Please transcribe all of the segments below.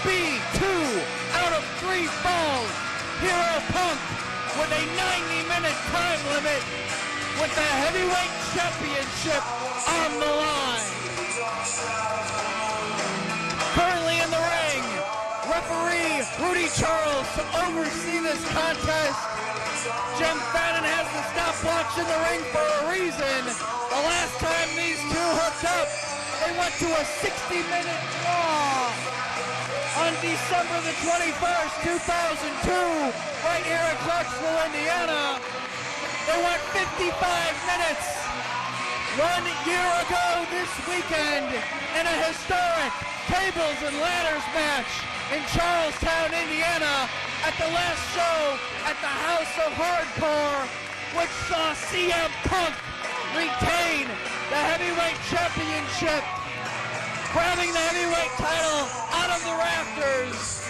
be 2 out of 3 falls. Hero Punk with a 90-minute time limit with the heavyweight championship on the line. Currently in the ring, referee Rudy Charles to oversee this contest. Jim Fannin has the stopwatch in the ring for a reason. The last time these two hooked up, they went to a 60-minute draw on December the 21st, 2002, right here in Clarksville, Indiana. They went 55 minutes 1 year ago this weekend in a historic tables and ladders match in Charlestown, Indiana, at the last show at the House of Hardcore, which saw CM Punk retain the heavyweight championship, grabbing the heavyweight title out of the rafters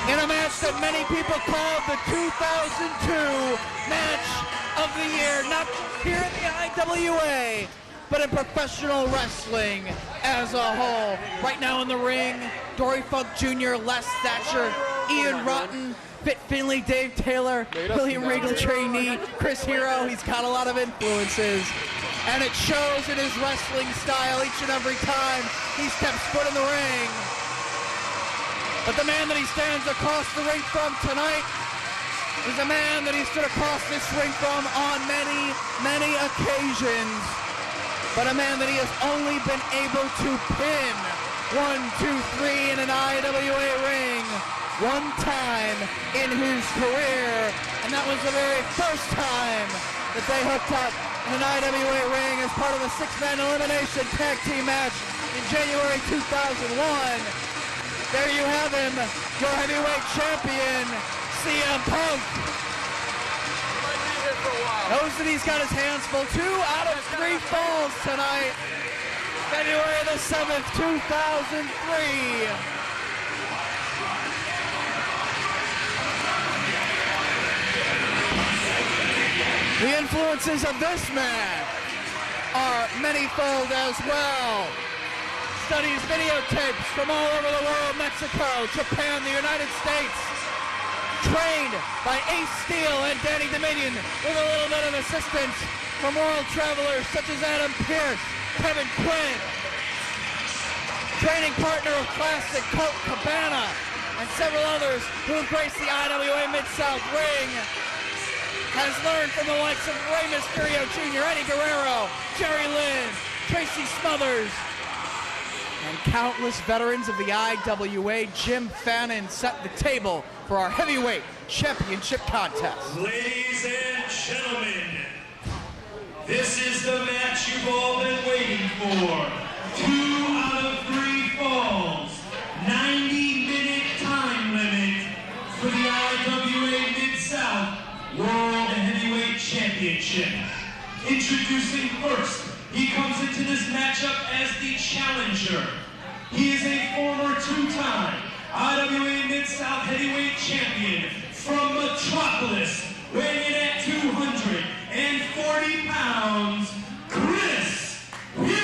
in a match that many people called the 2002 match of the year, not here in the IWA, but in professional wrestling as a whole. Right now in the ring, Dory Funk Jr., Les Thatcher, Ian Rotten, Fit Finley, Dave Taylor, William Regal trainee, Chris Hero. He's got a lot of influences, and it shows in his wrestling style each and every time he steps foot in the ring. But the man that he stands across the ring from tonight is a man that he stood across this ring from on many, many occasions, but a man that he has only been able to pin 1, 2, 3 in an IWA ring one time in his career, and that was the very first time that they hooked up in an IWA ring as part of a 6-man elimination tag team match in January 2001. There you have him, your heavyweight champion, CM Punk. Knows that he's got his hands full. 2 out of 3 falls tonight. February the 7th, 2003. The influences of this man are manyfold as well. Studies videotapes from all over the world, Mexico, Japan, the United States. Trained by Ace Steel and Danny Dominion with a little bit of assistance from world travelers such as Adam Pearce, Kevin Quinn. Training partner of Classic, Colt Cabana, and several others who have graced the IWA Mid-South ring. Has learned from the likes of Rey Mysterio Jr., Eddie Guerrero, Jerry Lynn, Tracy Smothers, and countless veterans of the IWA. Jim Fannin set the table for our heavyweight championship contest. Ladies and gentlemen, this is the match you've all been waiting for. 2 out of 3 falls, 90-minute time limit for the IWA Mid-South World Heavyweight Championship. Introducing first, he comes into this matchup as the challenger. He is a former 2-time IWA Mid-South Heavyweight Champion from Metropolis, weighing in at 240 pounds, Chris Hero!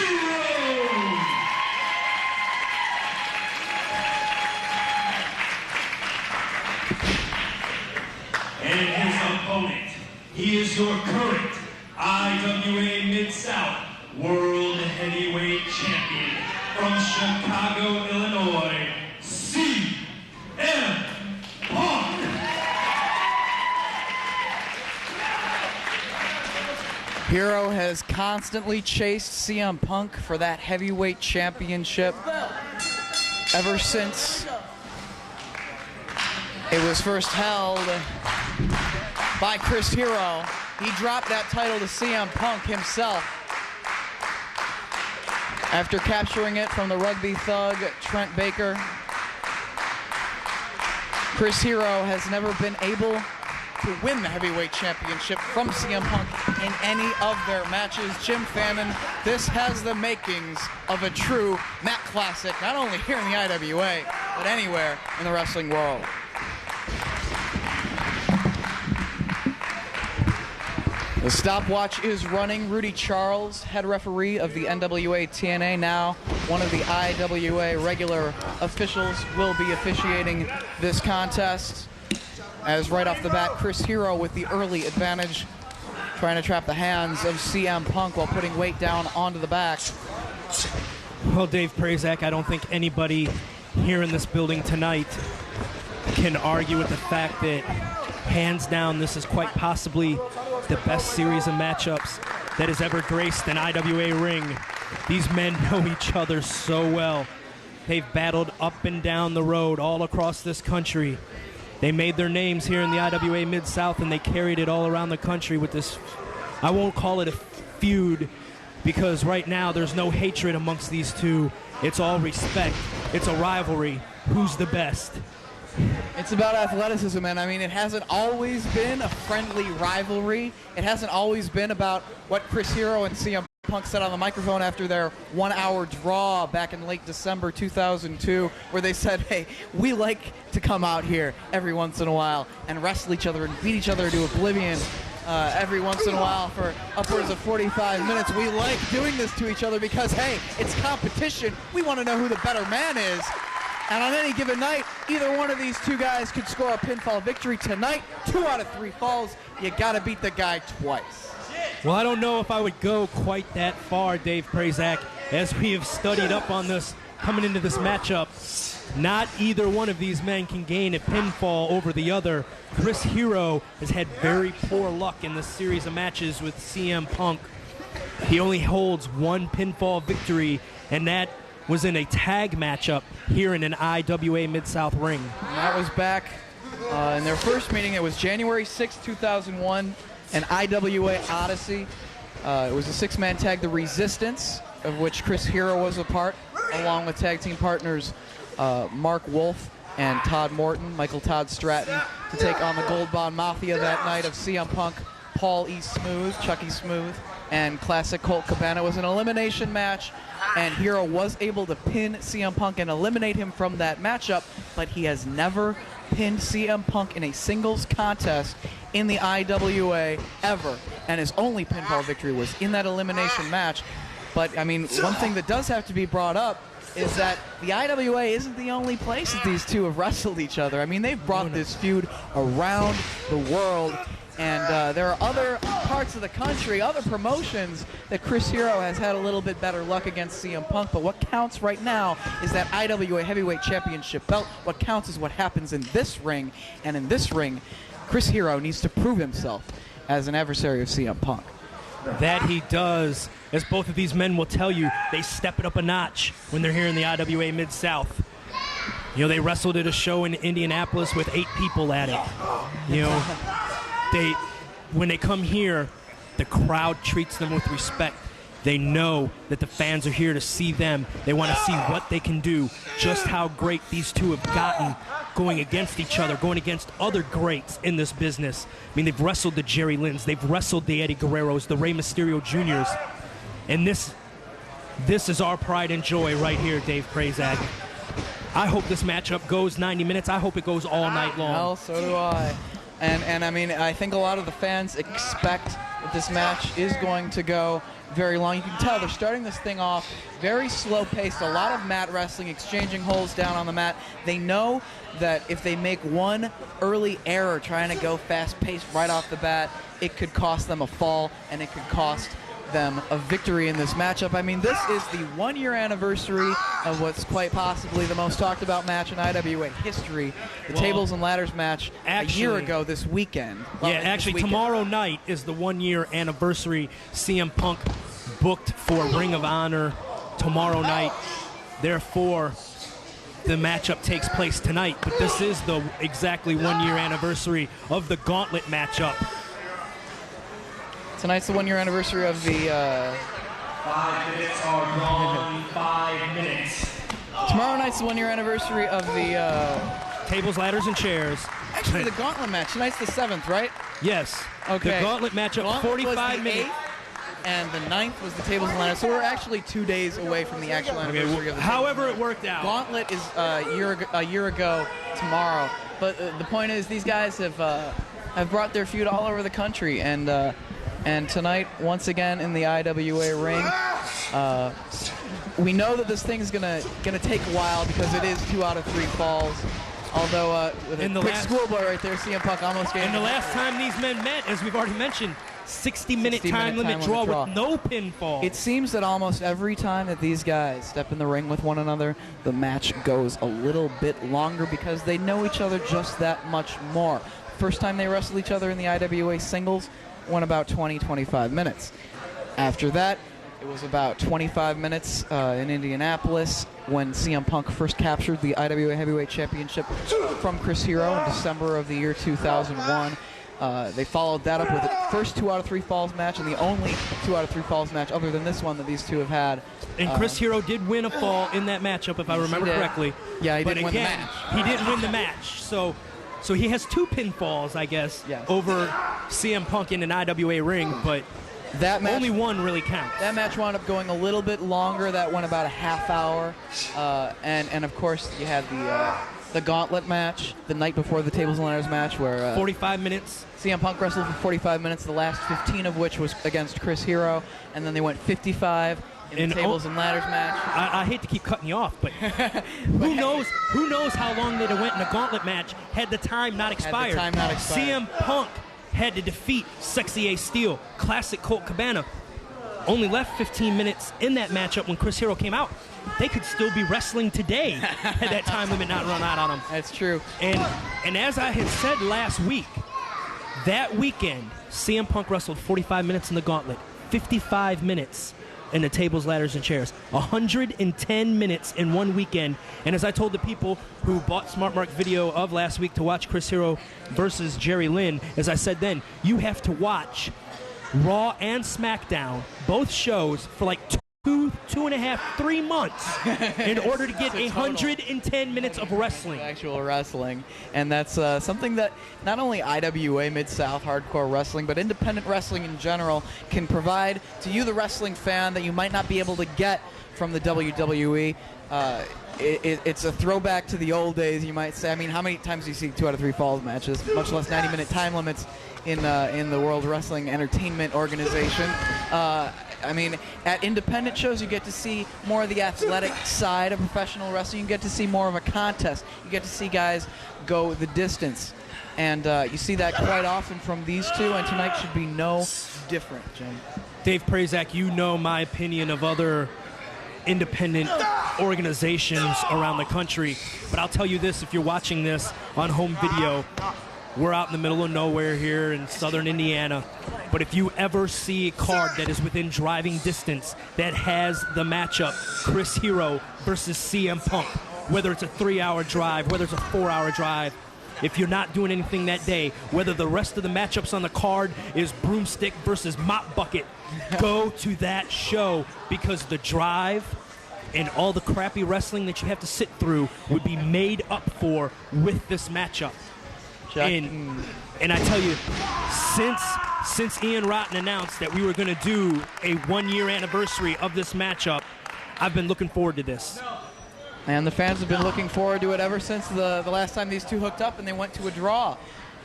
And his opponent, he is your current IWA Mid-South World Heavyweight Champion from Chicago, Illinois, CM Punk. Hero has constantly chased CM Punk for that heavyweight championship ever since it was first held by Chris Hero. He dropped that title to CM Punk himself after capturing it from the rugby thug Trent Baker. Chris Hero has never been able to win the heavyweight championship from CM Punk in any of their matches. Jim Fannin, this has the makings of a true Mat Classic, not only here in the IWA, but anywhere in the wrestling world. The stopwatch is running. Rudy Charles, head referee of the NWA TNA, now one of the IWA regular officials, will be officiating this contest. As right off the bat, Chris Hero with the early advantage, trying to trap the hands of CM Punk while putting weight down onto the back. Well, Dave Prazak, I don't think anybody here in this building tonight can argue with the fact that, hands down, this is quite possibly the best series of matchups that has ever graced an IWA ring. These men know each other so well. They've battled up and down the road all across this country. They made their names here in the IWA Mid-South, and they carried it all around the country with this, I won't call it a feud, because right now there's no hatred amongst these two. It's all respect. It's a rivalry. Who's the best? It's about athleticism, and I mean, it hasn't always been a friendly rivalry. It hasn't always been about what Chris Hero and CM Punk said on the microphone after their 1-hour draw back in late December 2002, where they said, hey, we like to come out here every once in a while and wrestle each other and beat each other to oblivion every once in a while for upwards of 45 minutes. We like doing this to each other because, hey, it's competition. We want to know who the better man is. And on any given night, either one of these two guys could score a pinfall victory. Tonight, 2 out of 3 falls. You got to beat the guy twice. Well, I don't know if I would go quite that far, Dave Prazak, as we have studied up on this coming into this matchup. Not either one of these men can gain a pinfall over the other. Chris Hero has had very poor luck in this series of matches with CM Punk. He only holds 1 pinfall victory, and that was in a tag matchup here in an IWA Mid-South ring. And that was back in their first meeting. It was January 6, 2001, an IWA Odyssey. It was a 6-man tag, The Resistance, of which Chris Hero was a part, along with tag team partners Mark Wolf and Todd Morton, Michael Todd Stratton, to take on the Gold Bond Mafia that night of CM Punk, Paul E. Smooth, Chucky Smooth, and Classic Colt Cabana. It was an elimination match, and Hero was able to pin CM Punk and eliminate him from that matchup, but he has never pinned CM Punk in a singles contest in the IWA ever, and his only pinfall victory was in that elimination match. But, I mean, one thing that does have to be brought up is that the IWA isn't the only place that these two have wrestled each other. I mean, they've brought this feud around the world, and there are other parts of the country, other promotions that Chris Hero has had a little bit better luck against CM Punk. But what counts right now is that IWA Heavyweight Championship belt. What counts is what happens in this ring, and in this ring, Chris Hero needs to prove himself as an adversary of CM Punk. That he does. As both of these men will tell you, they step it up a notch when they're here in the IWA Mid-South. You know, they wrestled at a show in Indianapolis with 8 people at it. You know, when they come here, the crowd treats them with respect. They know that the fans are here to see them. They want to see what they can do, just how great these two have gotten going against each other, going against other greats in this business. I mean, they've wrestled the Jerry Lynn's, they've wrestled the Eddie Guerreros, the Rey Mysterio Jr.'s. And this is our pride and joy right here, Dave Prazak. I hope this matchup goes 90 minutes. I hope it goes all night long. Well, so do I. And I mean, I think a lot of the fans expect that this match is going to go very long. You can tell they're starting this thing off very slow-paced, a lot of mat wrestling, exchanging holds down on the mat. They know that if they make one early error trying to go fast-paced right off the bat, it could cost them a fall, and it could cost them a victory in this matchup. I mean, this is the 1-year anniversary of what's quite possibly the most talked about match in IWA history, the Tables and Ladders match a year ago this weekend. Well, actually, tomorrow night is the 1-year anniversary. CM Punk booked for Ring of Honor tomorrow night. Therefore, the matchup takes place tonight, but this is the exactly 1-year anniversary of the Gauntlet matchup. Tonight's the 1-year anniversary of the... 5 minutes are gone. 5 minutes. Tomorrow night's the 1-year anniversary of the... Tables, Ladders, and Chairs. Actually, the Gauntlet match. Tonight's the 7th, right? Yes. Okay. The Gauntlet matchup, Gauntlet 45 was the minutes. 8th, and the 9th was the Tables and Ladders. So we're actually 2 days away from the actual anniversary of the however it worked out. Gauntlet is a year ago tomorrow. But the point is, these guys have brought their feud all over the country, and And tonight, once again in the IWA ring, we know that this thing is gonna take a while because it is 2 out of 3 falls. Although with a quick schoolboy right there, CM Punk almost gave. And the last time these men met, as we've already mentioned, 60-minute time limit draw with no pinfall. It seems that almost every time that these guys step in the ring with one another, the match goes a little bit longer because they know each other just that much more. First time they wrestled each other in the IWA singles went about 20-25 minutes. After that, it was about 25 minutes in Indianapolis when CM Punk first captured the IWA Heavyweight Championship from Chris Hero in December of the year 2001. They followed that up with the first 2 out of 3 falls match and the only 2 out of 3 falls match other than this one that these two have had. And Chris Hero did win a fall in that matchup, if I remember correctly. Yeah, he didn't win the match. He didn't win the match. So he has 2 pinfalls, I guess, over CM Punk in an IWA ring, but that match, only one really counts. That match wound up going a little bit longer. That went about a half hour. And of course, you had the gauntlet match the night before the Tables and Ladders match where 45 minutes. CM Punk wrestled for 45 minutes, the last 15 of which was against Chris Hero, and then they went 55 in the Tables and Ladders match. I hate to keep cutting you off, but who knows how long they'd have went in a gauntlet match had the time not expired. CM Punk had to defeat Sexy Ace Steel, classic Colt Cabana. Only left 15 minutes in that matchup when Chris Hero came out. They could still be wrestling today had that time limit not run out on them. That's true. And as I had said last week, that weekend, CM Punk wrestled 45 minutes in the gauntlet, 55 minutes in the Tables, Ladders, and Chairs. 110 minutes in one weekend. And as I told the people who bought Smart Mark video of last week to watch Chris Hero versus Jerry Lynn, as I said then, you have to watch Raw and SmackDown, both shows, for like 2.5, 3 months in order to get 110 minutes of wrestling. Actual wrestling. And that's something that not only IWA Mid-South Hardcore Wrestling, but independent wrestling in general can provide to you, the wrestling fan, that you might not be able to get from the WWE. It's a throwback to the old days, you might say. I mean, how many times do you see 2 out of 3 falls matches, much less 90-minute time limits in the World Wrestling Entertainment Organization? I mean, at independent shows, you get to see more of the athletic side of professional wrestling. You get to see more of a contest. You get to see guys go the distance. And you see that quite often from these two, and tonight should be no different, Jim. Dave Prazak, you know my opinion of other independent organizations around the country, but I'll tell you this, if you're watching this on home video, we're out in the middle of nowhere here in southern Indiana, but if you ever see a card that is within driving distance that has the matchup Chris Hero versus CM Punk, whether it's a 3-hour drive, whether it's a 4-hour drive, if you're not doing anything that day, whether the rest of the matchups on the card is broomstick versus mop bucket, go to that show, because the drive and all the crappy wrestling that you have to sit through would be made up for with this matchup. And I tell you, since Ian Rotten announced that we were going to do a 1-year anniversary of this matchup, I've been looking forward to this. And the fans have been looking forward to it ever since the last time these two hooked up and they went to a draw.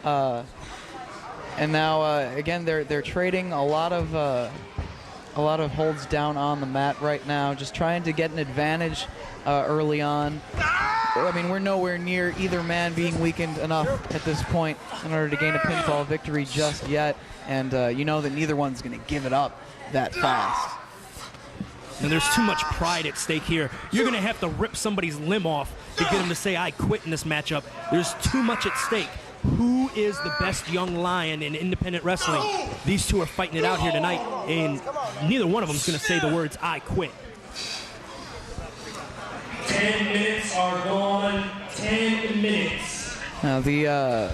And now again they're trading a lot of holds down on the mat right now, just trying to get an advantage early on. I mean, we're nowhere near either man being weakened enough at this point in order to gain a pinfall victory just yet, and you know that neither one's going to give it up that fast. And there's too much pride at stake here. You're going to have to rip somebody's limb off to get him to say, I quit in this matchup. There's too much at stake. Who is the best young lion in independent wrestling? These two are fighting it out here tonight, and neither one of them is going to say the words, I quit. 10 minutes are gone. 10 minutes. Now, the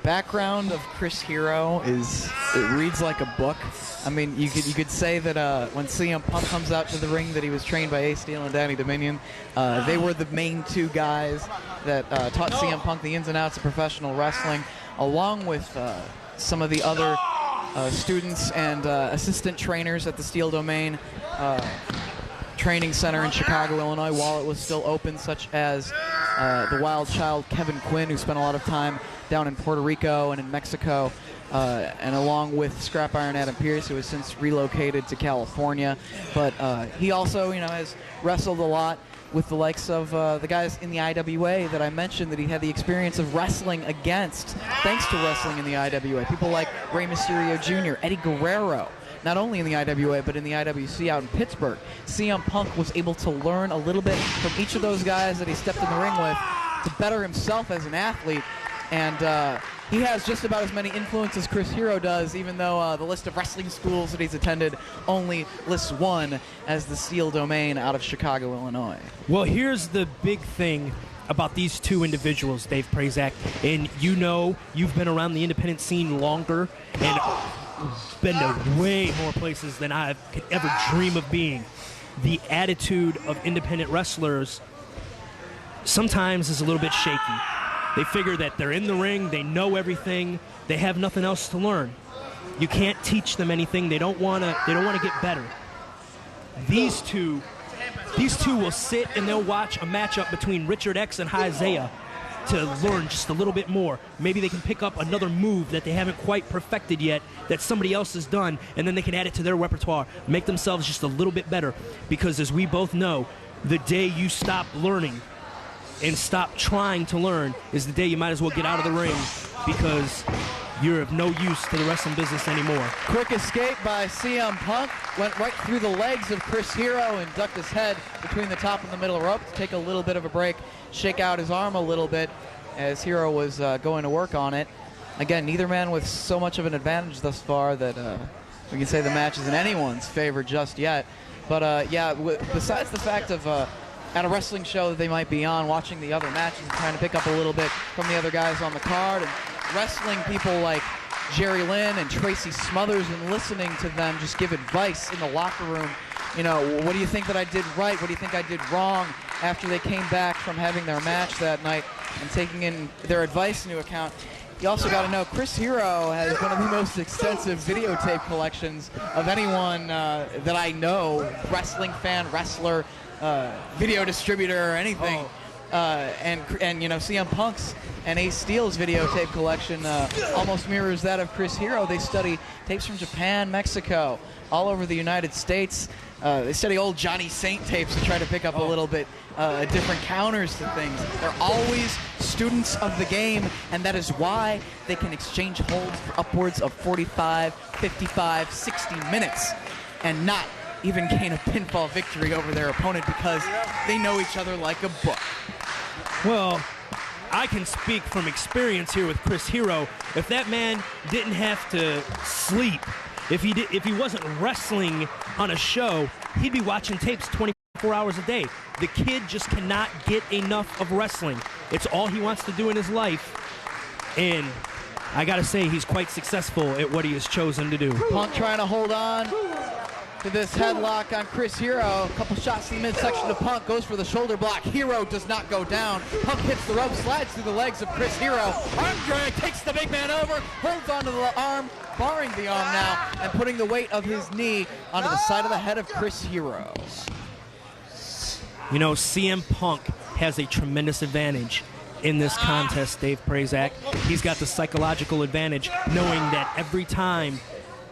background of Chris Hero it reads like a book. I mean, you could say that when CM Punk comes out to the ring that he was trained by Ace Steel and Danny Dominion. They were the main two guys that taught CM Punk the ins and outs of professional wrestling, along with some of the other students and assistant trainers at the Steel Domain Training Center in Chicago, Illinois, while it was still open, such as the wild child Kevin Quinn, who spent a lot of time down in Puerto Rico and in Mexico and along with Scrap Iron Adam Pearce, who has since relocated to California. But he also, has wrestled a lot with the likes of the guys in the IWA that I mentioned that he had the experience of wrestling against, thanks to wrestling in the IWA. People like Rey Mysterio Jr., Eddie Guerrero, not only in the IWA, but in the IWC out in Pittsburgh. CM Punk was able to learn a little bit from each of those guys that he stepped in the ring with to better himself as an athlete. And he has just about as many influences as Chris Hero does, even though the list of wrestling schools that he's attended only lists one as the Steel Domain out of Chicago, Illinois. Well, here's the big thing about these two individuals, Dave Prazak, and you've been around the independent scene longer and been to way more places than I could ever dream of being. The attitude of independent wrestlers sometimes is a little bit shaky. They figure that they're in the ring, they know everything, they have nothing else to learn. You can't teach them anything. They don't want to get better. These two will sit and they'll watch a matchup between Richard X and Isaiah to learn just a little bit more. Maybe they can pick up another move that they haven't quite perfected yet that somebody else has done, and then they can add it to their repertoire, make themselves just a little bit better. Because as we both know, the day you stop learning and stop trying to learn is the day you might as well get out of the ring, because you're of no use to the wrestling business anymore. Quick escape by CM Punk. Went right through the legs of Chris Hero and ducked his head between the top and the middle rope to take a little bit of a break, shake out his arm a little bit as Hero was going to work on it. Again, neither man with so much of an advantage thus far that we can say the match is in anyone's favor just yet. But besides the fact of at a wrestling show that they might be on, watching the other matches and trying to pick up a little bit from the other guys on the card, and wrestling people like Jerry Lynn and Tracy Smothers and listening to them just give advice in the locker room. What do you think that I did right? What do you think I did wrong? After they came back from having their match that night and taking in their advice into account. You also got to know Chris Hero has one of the most extensive videotape collections of anyone that I know, wrestling fan, wrestler, video distributor, or anything. And CM Punk's and Ace Steel's videotape collection almost mirrors that of Chris Hero. They study tapes from Japan, Mexico, all over the United States. They study old Johnny Saint tapes to try to pick up a little bit different counters to things. They're always students of the game, and that is why they can exchange holds for upwards of 45, 55, 60 minutes and not even gain a pinfall victory over their opponent because they know each other like a book. Well, I can speak from experience here with Chris Hero. If that man didn't have to sleep, if he wasn't wrestling on a show, he'd be watching tapes 24 hours a day. The kid just cannot get enough of wrestling. It's all he wants to do in his life. And I gotta say, he's quite successful at what he has chosen to do. Punk trying to hold on to this headlock on Chris Hero. A couple shots in the midsection to Punk, goes for the shoulder block. Hero does not go down. Punk hits the rope, slides through the legs of Chris Hero. Arm drag, takes the big man over, holds onto the arm, barring the arm now, and putting the weight of his knee onto the side of the head of Chris Hero. CM Punk has a tremendous advantage in this contest, Dave Prazak. He's got the psychological advantage, knowing that every time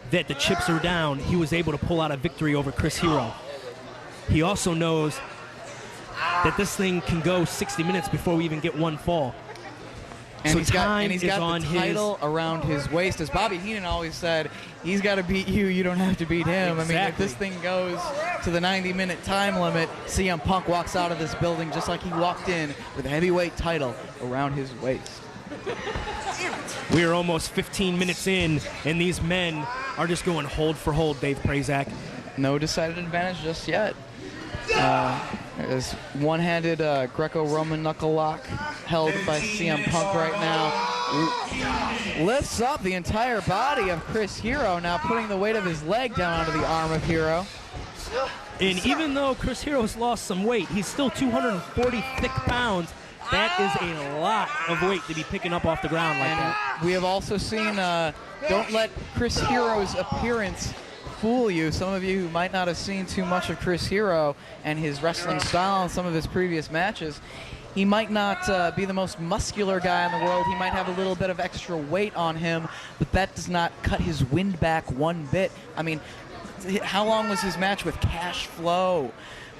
that the chips are down, he was able to pull out a victory over Chris Hero. He also knows that this thing can go 60 minutes before we even get one fall. And so he's got the title around his waist. As Bobby Heenan always said, he's got to beat you, you don't have to beat him. Exactly. I mean, if this thing goes to the 90-minute time limit, CM Punk walks out of this building just like he walked in with a heavyweight title around his waist. We are almost 15 minutes in, and these men are just going hold for hold, Dave Prazak. No decided advantage just yet. There's one-handed Greco-Roman knuckle lock held by CM Punk right now. Lifts up the entire body of Chris Hero, now putting the weight of his leg down onto the arm of Hero. And even though Chris Hero has lost some weight, he's still 240 thick pounds. That is a lot of weight to be picking up off the ground like that. We have also seen, don't let Chris Hero's appearance fool you. Some of you who might not have seen too much of Chris Hero and his wrestling style in some of his previous matches, He might not be the most muscular guy in the world. He might have a little bit of extra weight on him, but that does not cut his wind back one bit. I mean, how long was his match with Cash Flow?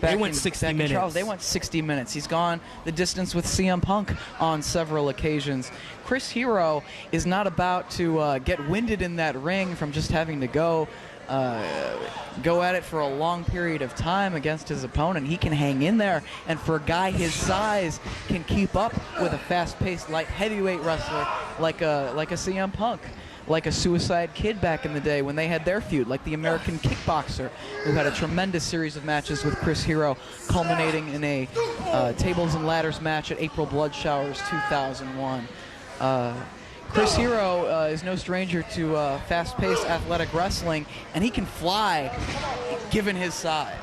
They went 60 minutes. They went 60 minutes. He's gone the distance with CM Punk on several occasions. Chris Hero is not about to get winded in that ring from just having to go at it for a long period of time against his opponent. He can hang in there, and for a guy his size, can keep up with a fast-paced light heavyweight wrestler like a CM Punk, like a Suicide Kid back in the day when they had their feud, like the American Kickboxer, who had a tremendous series of matches with Chris Hero, culminating in a tables and ladders match at April Blood Showers 2001. Chris Hero is no stranger to fast-paced athletic wrestling, and he can fly given his size.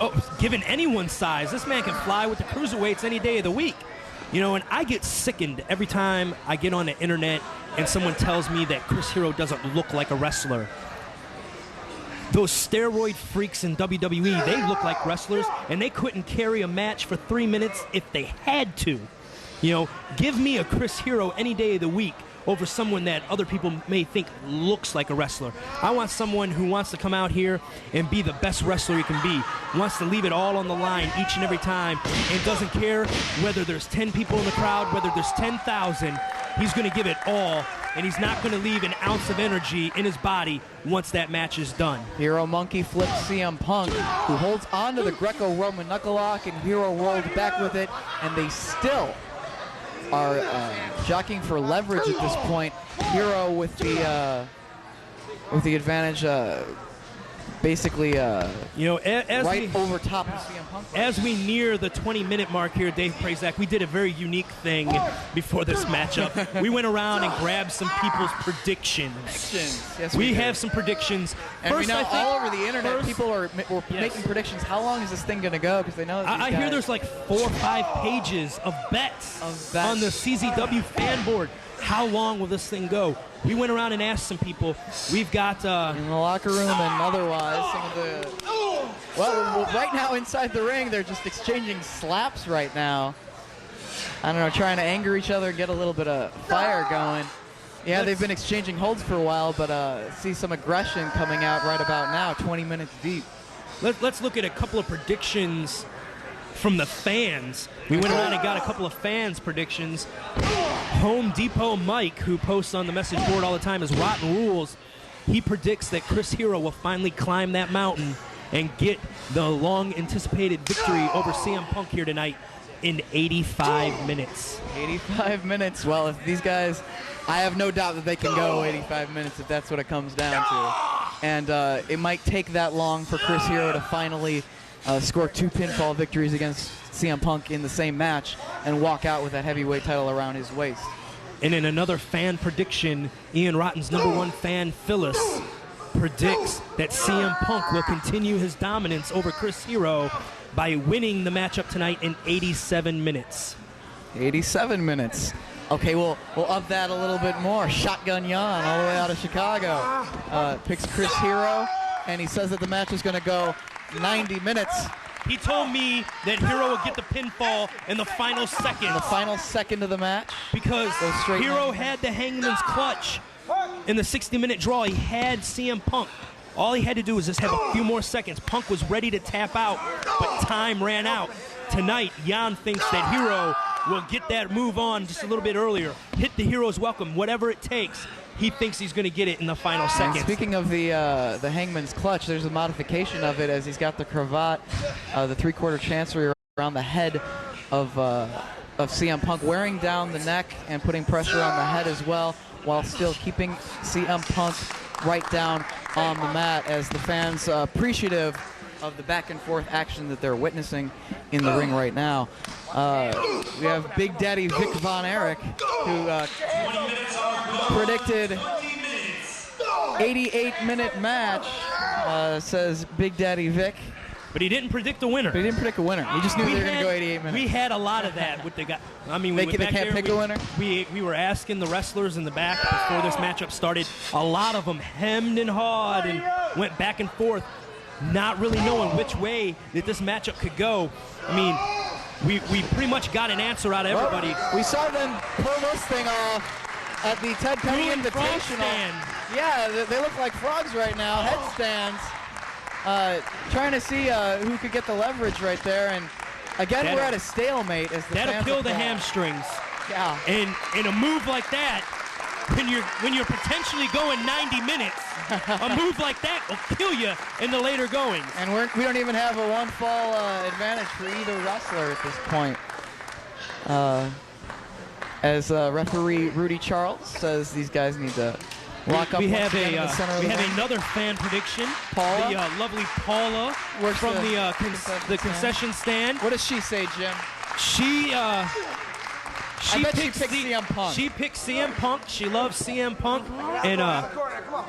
Oh, given anyone's size, this man can fly with the cruiserweights any day of the week. You know, and I get sickened every time I get on the internet and someone tells me that Chris Hero doesn't look like a wrestler. Those steroid freaks in WWE, they look like wrestlers, and they couldn't carry a match for 3 minutes if they had to. You know, give me a Chris Hero any day of the week over someone that other people may think looks like a wrestler. I want someone who wants to come out here and be the best wrestler he can be, wants to leave it all on the line each and every time, and doesn't care whether there's 10 people in the crowd, whether there's 10,000. He's going to give it all, and he's not going to leave an ounce of energy in his body once that match is done. Hero monkey flips CM Punk, who holds on to the Greco-Roman knuckle lock, and Hero rolled back with it, and they still are jockeying for leverage at this point. Hero with the advantage, basically you know, as over top of CM Punk. As we near the 20-minute mark here, Dave Prazak, we did a very unique thing before this matchup. We went around and grabbed some people's predictions. Yes, we have some predictions. And first, we know I think, all over the internet, people are making predictions. How long is this thing going to go? Because they know that I hear there's like 4 or 5 pages of bets on the CZW fan board. How long will this thing go? We went around and asked some people. We've got in the locker room and otherwise some of the. Well, right now inside the ring, they're just exchanging slaps right now. I don't know, trying to anger each other, get a little bit of fire going. Yeah, they've been exchanging holds for a while, but see some aggression coming out right about now, 20 minutes deep. Let's look at a couple of predictions from the fans. We went around and got a couple of fans' predictions. Home Depot Mike, who posts on the message board all the time, is Rotten Rules. He predicts that Chris Hero will finally climb that mountain and get the long-anticipated victory over CM Punk here tonight in 85 minutes. 85 minutes. Well, if these guys, I have no doubt that they can go 85 minutes if that's what it comes down to. And it might take that long for Chris Hero to finally score 2 pinfall victories against CM Punk in the same match and walk out with that heavyweight title around his waist. And in another fan prediction, Ian Rotten's #1 fan, Phyllis, predicts that CM Punk will continue his dominance over Chris Hero by winning the matchup tonight in 87 minutes. 87 minutes. Okay, we'll up that a little bit more. Shotgun Jan all the way out of Chicago picks Chris Hero, and he says that the match is going to go 90 minutes. He told me that Hero would get the pinfall in the final second. The final second of the match? Because Hero had the Hangman's Clutch in the 60-minute draw. He had CM Punk. All he had to do was just have a few more seconds. Punk was ready to tap out, but time ran out. Tonight, Jan thinks that Hero will get that move on just a little bit earlier. Hit the Hero's welcome, whatever it takes. He thinks he's going to get it in the final seconds. And speaking of the Hangman's Clutch, there's a modification of it as he's got the cravat, the 3/4 chancery around the head of CM Punk, wearing down the neck and putting pressure on the head as well, while still keeping CM Punk right down on the mat, as the fans appreciative of the back and forth action that they're witnessing in the ring right now. We have Big Daddy Vic Von Erich, who predicted 88-minute match, says Big Daddy Vic. But he didn't predict a winner. But he didn't predict a winner. He just knew they were going to go 88 minutes. We had a lot of that with the guy. I mean, they can't pick a winner? We were asking the wrestlers in the back before this matchup started. A lot of them hemmed and hawed and went back and forth, not really knowing which way that this matchup could go. I mean, we pretty much got an answer out of everybody. Well, we saw them pull this thing off at the Ted Penny Doing frog Invitational. stand. Yeah, they look like frogs right now, headstands. Trying to see who could get the leverage right there. And again, we're at a stalemate. As the That'll fans kill the applaud. hamstrings. Yeah. And in a move like that, when you're potentially going 90 minutes, a move like that will kill you in the later goings. And we don't even have a one-fall advantage for either wrestler at this point. As referee Rudy Charles says, these guys need to lock up. We once have again in the center of the ring. another fan prediction. Paula? The lovely Paula Works from the the concession stand. What does she say, Jim? She bet she picks picked CM Punk. She picked CM Punk. She loves CM Punk. And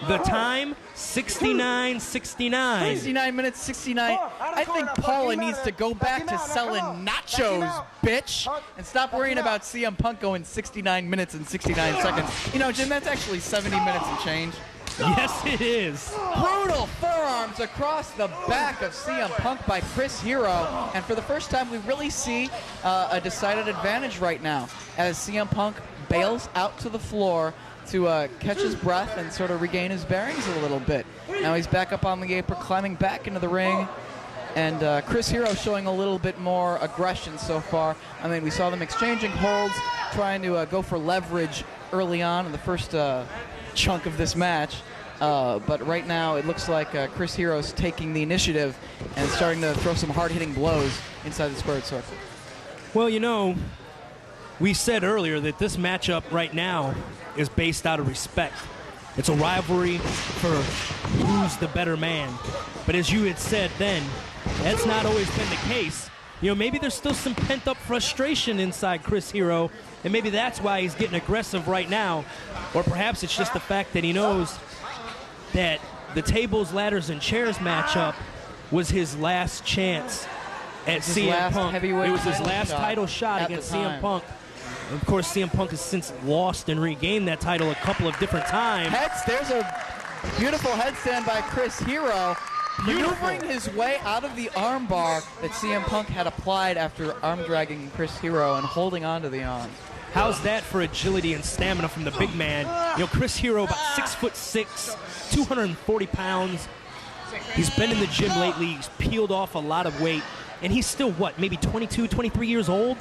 the time, 69:69. 69 minutes, 69. I think Paula needs to go back to selling nachos, bitch, and stop worrying about CM Punk going 69 minutes and 69 seconds. You know, Jim, that's actually 70 minutes and change. Yes, it is. Brutal forearms across the back of CM Punk by Chris Hero. And for the first time, we really see a decided advantage right now as CM Punk bails out to the floor to catch his breath and sort of regain his bearings a little bit. Now he's back up on the apron, climbing back into the ring. And Chris Hero showing a little bit more aggression so far. I mean, we saw them exchanging holds, trying to go for leverage early on in the first chunk of this match. But right now it looks like Chris Hero's taking the initiative and starting to throw some hard-hitting blows inside the squared circle. Well, you know, we said earlier that this matchup right now is based out of respect. It's a rivalry for who's the better man. But as you had said then, that's not always been the case. You know, maybe there's still some pent-up frustration inside Chris Hero, and maybe that's why he's getting aggressive right now. Or perhaps it's just the fact that he knows that the tables, ladders, and chairs matchup was his last chance at CM Punk. It was his last title shot against CM Punk. Of course, CM Punk has since lost and regained that title a couple of different times. There's a beautiful headstand by Chris Hero, maneuvering his way out of the armbar that CM Punk had applied after arm dragging Chris Hero and holding onto the arm. How's that for agility and stamina from the big man? You know, Chris Hero, about 6'6", 240 pounds. He's been in the gym lately. He's peeled off a lot of weight. And he's still, what, maybe 22, 23 years old?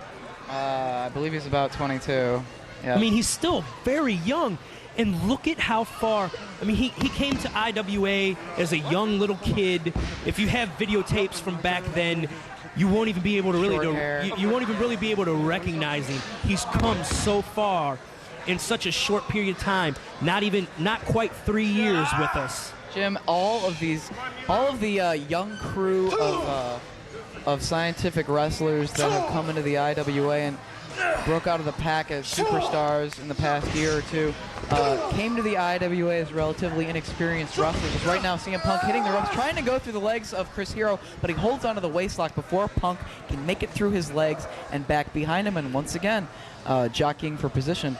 I believe he's about 22. Yeah. I mean, he's still very young. And look at how far. I mean, he came to IWA as a young little kid. If you have videotapes from back then, you won't even be able to really you won't even really be able to recognize him. He's come so far in such a short period of time. Not quite 3 years with us. Jim, all of the young crew of scientific wrestlers that have come into the IWA and broke out of the pack as superstars in the past year or two, came to the IWA as relatively inexperienced wrestlers. Right now, CM Punk hitting the ropes, trying to go through the legs of Chris Hero, but he holds onto the waistlock before Punk can make it through his legs and back behind him, and once again, jockeying for position.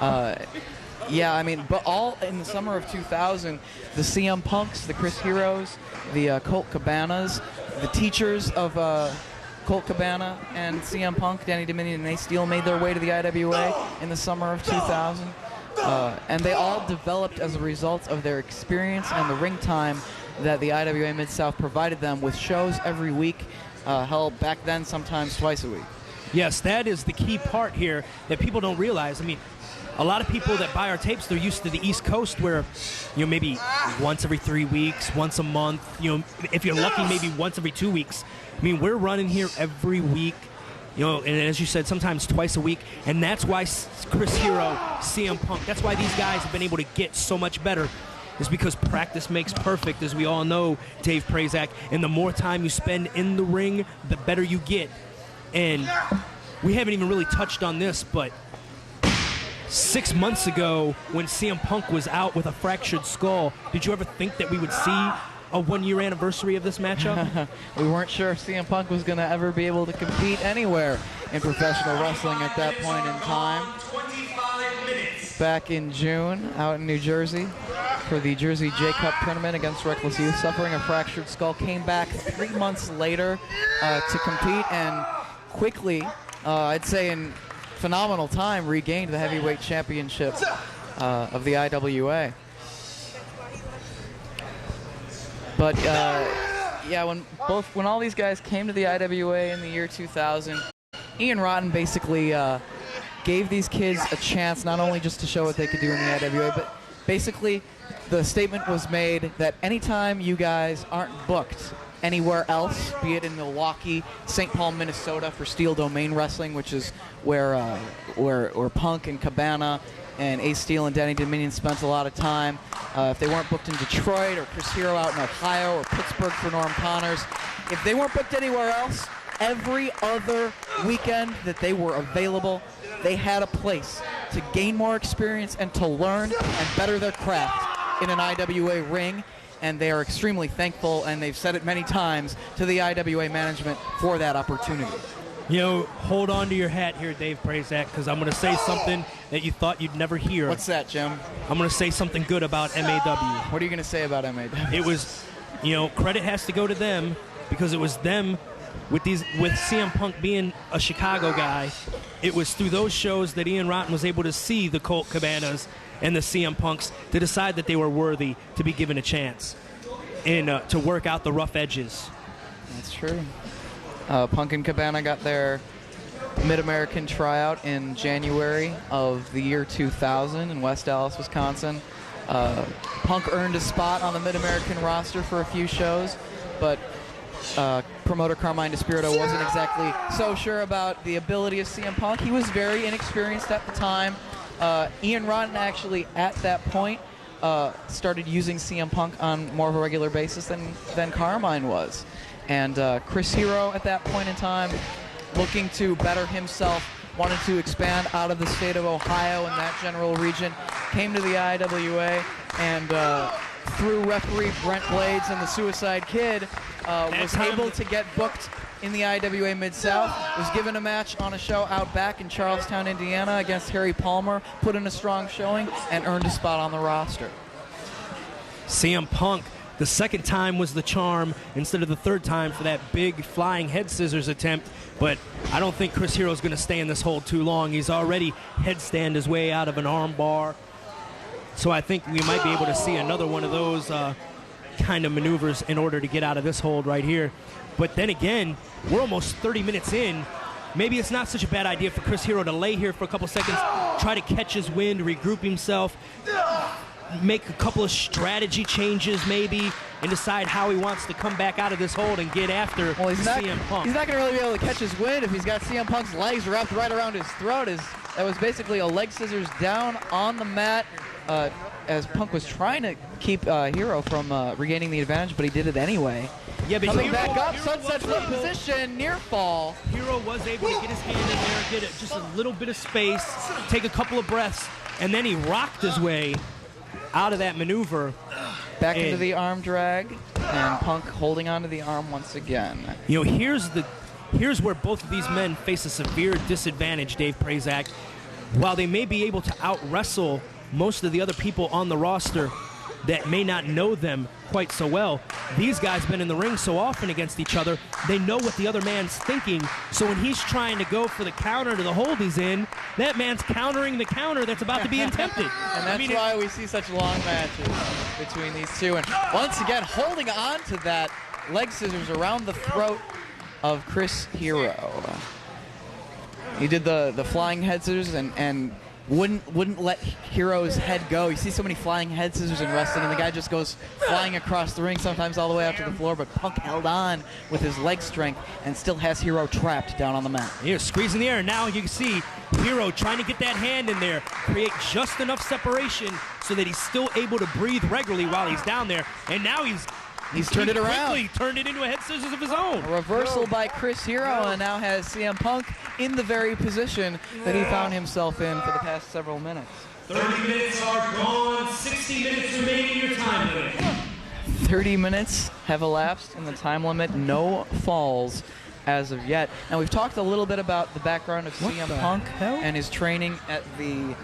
Yeah, I mean, but all in the summer of 2000, the CM Punks, the Chris Heroes, the Colt Cabanas, the teachers of Colt Cabana and CM Punk, Danny Dominion and Nate Steele made their way to the IWA in the summer of 2000. And they all developed as a result of their experience and the ring time that the IWA Mid-South provided them, with shows every week, held back then sometimes twice a week. Yes, that is the key part here that people don't realize. I mean, a lot of people that buy our tapes, they're used to the East Coast where, you know, maybe once every 3 weeks, once a month, you know, if you're lucky, maybe once every 2 weeks. I mean, we're running here every week, you know, and as you said, sometimes twice a week, and that's why Chris Hero, CM Punk, that's why these guys have been able to get so much better, is because practice makes perfect, as we all know, Dave Prazak, and the more time you spend in the ring, the better you get. And we haven't even really touched on this, but 6 months ago, when CM Punk was out with a fractured skull, did you ever think that we would see a 1-year anniversary of this matchup? We weren't sure if CM Punk was going to ever be able to compete anywhere in professional wrestling at that point in time. Back in June, out in New Jersey, for the Jersey J Cup tournament against Reckless Youth, suffering a fractured skull, came back 3 months later to compete, and quickly, I'd say in phenomenal time, regained the heavyweight championship of the IWA. But yeah, when all these guys came to the IWA in the year 2000, Ian Rotten basically gave these kids a chance not only just to show what they could do in the IWA, but basically the statement was made that anytime you guys aren't booked anywhere else, be it in Milwaukee, St. Paul, Minnesota for Steel Domain Wrestling, which is where Punk and Cabana and Ace Steel and Danny Dominion spent a lot of time. If they weren't booked in Detroit or Chris Hero out in Ohio or Pittsburgh for Norm Connors, if they weren't booked anywhere else, every other weekend that they were available, they had a place to gain more experience and to learn and better their craft in an IWA ring. And they are extremely thankful, and they've said it many times, to the IWA management for that opportunity. You know, hold on to your hat here, Dave Prazak, because I'm going to say something that you thought you'd never hear. What's that, Jim? I'm going to say something good about MAW. What are you going to say about MAW? It was, you know, credit has to go to them, because it was them with CM Punk being a Chicago guy. It was through those shows that Ian Rotten was able to see the Colt Cabanas and the CM Punks to decide that they were worthy to be given a chance and to work out the rough edges. That's true. Punk and Cabana got their Mid-American tryout in January of the year 2000 in West Dallas, Wisconsin. Punk earned a spot on the Mid-American roster for a few shows, but promoter Carmine DeSpirito wasn't exactly so sure about the ability of CM Punk. He was very inexperienced at the time. Ian Rotten actually, at that point, started using CM Punk on more of a regular basis than Carmine was. And Chris Hero, at that point in time, looking to better himself, wanted to expand out of the state of Ohio and that general region, came to the IWA, and through referee Brent Blades and the Suicide Kid, was able to get booked in the IWA Mid-South, was given a match on a show out back in Charlestown, Indiana against Harry Palmer, put in a strong showing, and earned a spot on the roster. CM Punk, the second time was the charm instead of the third time for that big flying head scissors attempt, but I don't think Chris Hero's going to stay in this hold too long. He's already headstand his way out of an arm bar, so I think we might be able to see another one of those kind of maneuvers in order to get out of this hold right here. But then again, we're almost 30 minutes in. Maybe it's not such a bad idea for Chris Hero to lay here for a couple seconds, try to catch his wind, regroup himself, make a couple of strategy changes maybe, and decide how he wants to come back out of this hold and get after CM Punk. He's not going to really be able to catch his wind if he's got CM Punk's legs wrapped right around his throat. That was basically a leg scissors down on the mat as Punk was trying to keep Hero from regaining the advantage, but he did it anyway. Yeah, but coming back up, sunset flip position, near fall. Hero was able to get his hand in there, get just a little bit of space, take a couple of breaths, and then he rocked his way out of that maneuver. Back into the arm drag, and Punk holding onto the arm once again. You know, here's where both of these men face a severe disadvantage, Dave Prazak. While they may be able to out-wrestle most of the other people on the roster that may not know them quite so well, these guys have been in the ring so often against each other, they know what the other man's thinking. So when he's trying to go for the counter to the hold he's in, that man's countering the counter that's about to be attempted. And that's why we see such long matches between these two. And once again, holding on to that leg scissors around the throat of Chris Hero. He did the flying head scissors and wouldn't let Hero's head go. You see so many flying head scissors in wrestling, and the guy just goes flying across the ring, sometimes all the way out to the floor, but Punk held on with his leg strength and still has Hero trapped down on the mat. Here, squeezing the air. Now you can see Hero trying to get that hand in there, create just enough separation so that he's still able to breathe regularly while he's down there, and now he's turned it around. Quickly turned it into a head scissors of his own. A reversal by Chris Hero, and now has CM Punk in the very position that he found himself in for the past several minutes. 30 minutes are gone. 60 minutes remaining in your time limit. 30 minutes have elapsed in the time limit. No falls as of yet. Now, we've talked a little bit about the background of CM Punk and his training at the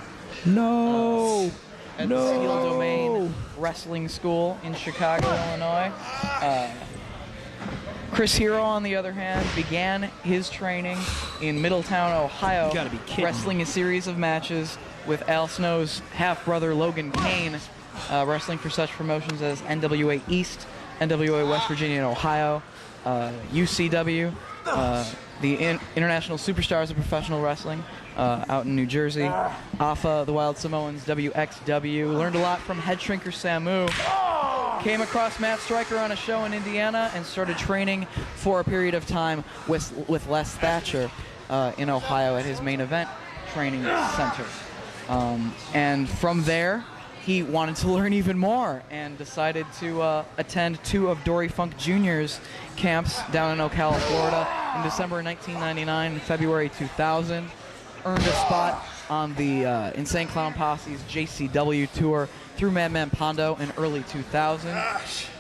Steel Domain Wrestling School in Chicago, Illinois. Chris Hero, on the other hand, began his training in Middletown, Ohio, You gotta be kidding. wrestling a series of matches with Al Snow's half-brother Logan Kane, wrestling for such promotions as NWA East, NWA West Virginia and Ohio, UCW, the International Superstars of Professional Wrestling out in New Jersey, AFA, the Wild Samoans, WXW. Learned a lot from Head Shrinker Samu. Came across Matt Stryker on a show in Indiana and started training for a period of time with Les Thatcher in Ohio at his main event training center. And from there, he wanted to learn even more and decided to attend 2 of Dory Funk Jr.'s camps down in Ocala, Florida in December 1999 and February 2000. Earned a spot on the Insane Clown Posse's JCW tour through Madman Pondo in early 2000,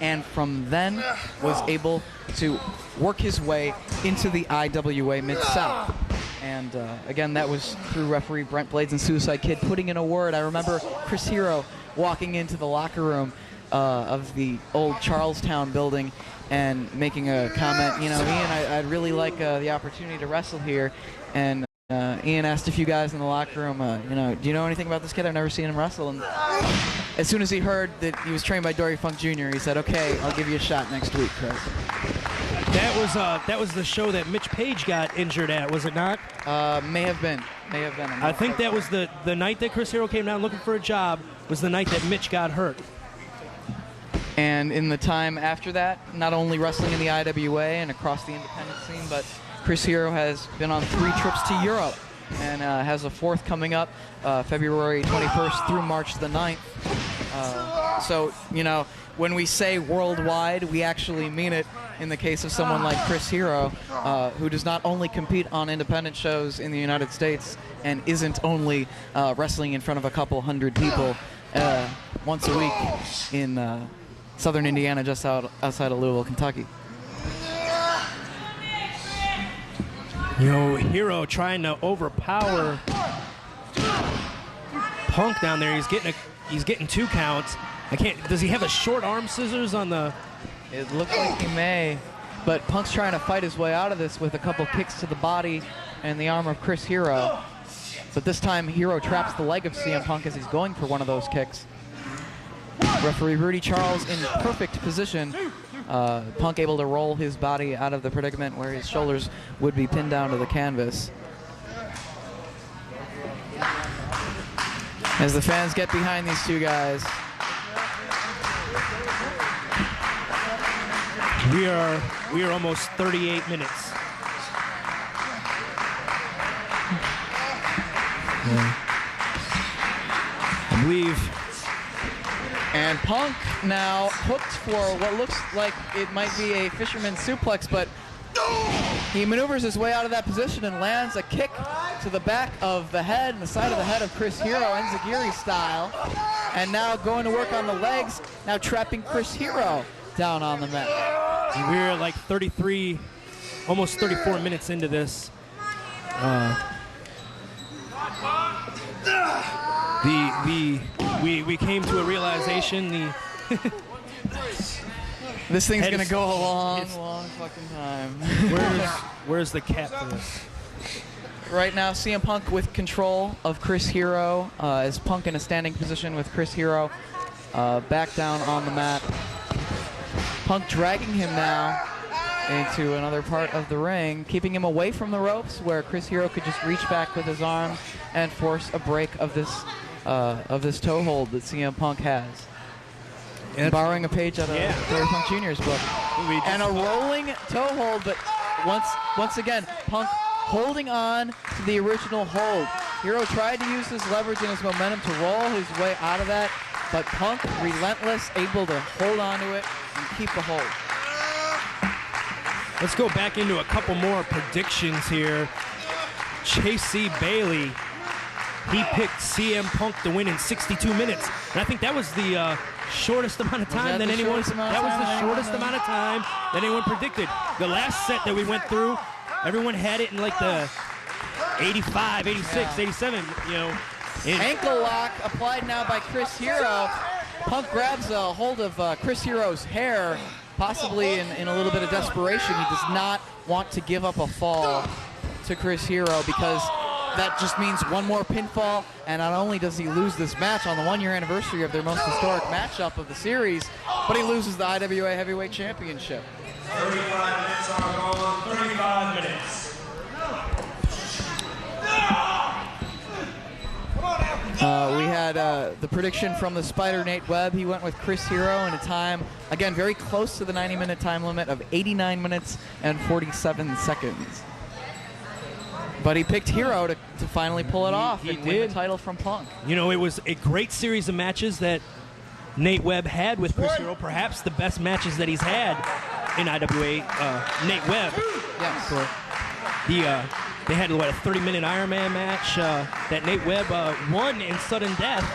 and from then was able to work his way into the IWA Mid-South. And again, that was through referee Brent Blades and Suicide Kid putting in a word. I remember Chris Hero walking into the locker room of the old Charlestown building and making a comment, you know, Ian, I'd really like the opportunity to wrestle here. And Ian asked a few guys in the locker room, you know, do you know anything about this kid? I've never seen him wrestle. And as soon as he heard that he was trained by Dory Funk Jr., he said, okay, I'll give you a shot next week, Chris. That was the show that Mitch Page got injured at, was it not? May have been. I think that was the night that Chris Hero came down looking for a job, was the night that Mitch got hurt. And in the time after that, not only wrestling in the IWA and across the independent scene, but Chris Hero has been on 3 trips to Europe and has a 4th coming up February 21st through March the 9th. So, you know, when we say worldwide, we actually mean it in the case of someone like Chris Hero, who does not only compete on independent shows in the United States and isn't only wrestling in front of a couple hundred people once a week in southern Indiana, just outside of Louisville, Kentucky. You know, Hero trying to overpower Punk down there. He's getting 2 counts. Does he have a short arm scissors on the? It looks like he may, but Punk's trying to fight his way out of this with a couple kicks to the body and the arm of Chris Hero. But this time, Hero traps the leg of CM Punk as he's going for one of those kicks. Referee Rudy Charles in perfect position. Punk able to roll his body out of the predicament where his shoulders would be pinned down to the canvas. As the fans get behind these 2 guys. We are almost 38 minutes. I believe. And Punk now hooked for what looks like it might be a fisherman's suplex, but he maneuvers his way out of that position and lands a kick to the back of the head and the side of the head of Chris Hero, Enziguri style. And now going to work on the legs, now trapping Chris Hero down on the mat. We're like 33, almost 34 minutes into this. We came to a realization. This thing's gonna go a long fucking time. Where's the cap for this? Right now, CM Punk with control of Chris Hero. Is Punk in a standing position with Chris Hero back down on the mat. Punk dragging him now into another part of the ring, keeping him away from the ropes where Chris Hero could just reach back with his arm and force a break of this toe hold that CM Punk has. And borrowing a page out of Dory Funk Jr.'s book. And a rolling toe hold, but once again, Punk holding on to the original hold. Hero tried to use his leverage and his momentum to roll his way out of that, but Punk, relentless, able to hold on to it and keep the hold. Let's go back into a couple more predictions here. Chase C. Bailey, he picked CM Punk to win in 62 minutes. And I think that was the shortest amount of time that anyone predicted. The last set that we went through, everyone had it in like the 85, 86, 87, you know. Ankle lock applied now by Chris Hero. Punk grabs a hold of Chris Hero's hair possibly in a little bit of desperation, he does not want to give up a fall to Chris Hero, because that just means one more pinfall, and not only does he lose this match on the 1-year anniversary of their most historic matchup of the series, but he loses the IWA Heavyweight Championship. 35 minutes are gone. 35 minutes. We had the prediction from the Spider, Nate Webb. He went with Chris Hero in a time, again, very close to the 90-minute time limit of 89 minutes and 47 seconds. But he picked Hero to finally pull it off and win the title from Punk. You know, it was a great series of matches that Nate Webb had with Chris Hero, perhaps the best matches that he's had in IWA. Nate Webb. Yes. They had, what, a 30-minute Iron Man match that Nate Webb won in sudden death,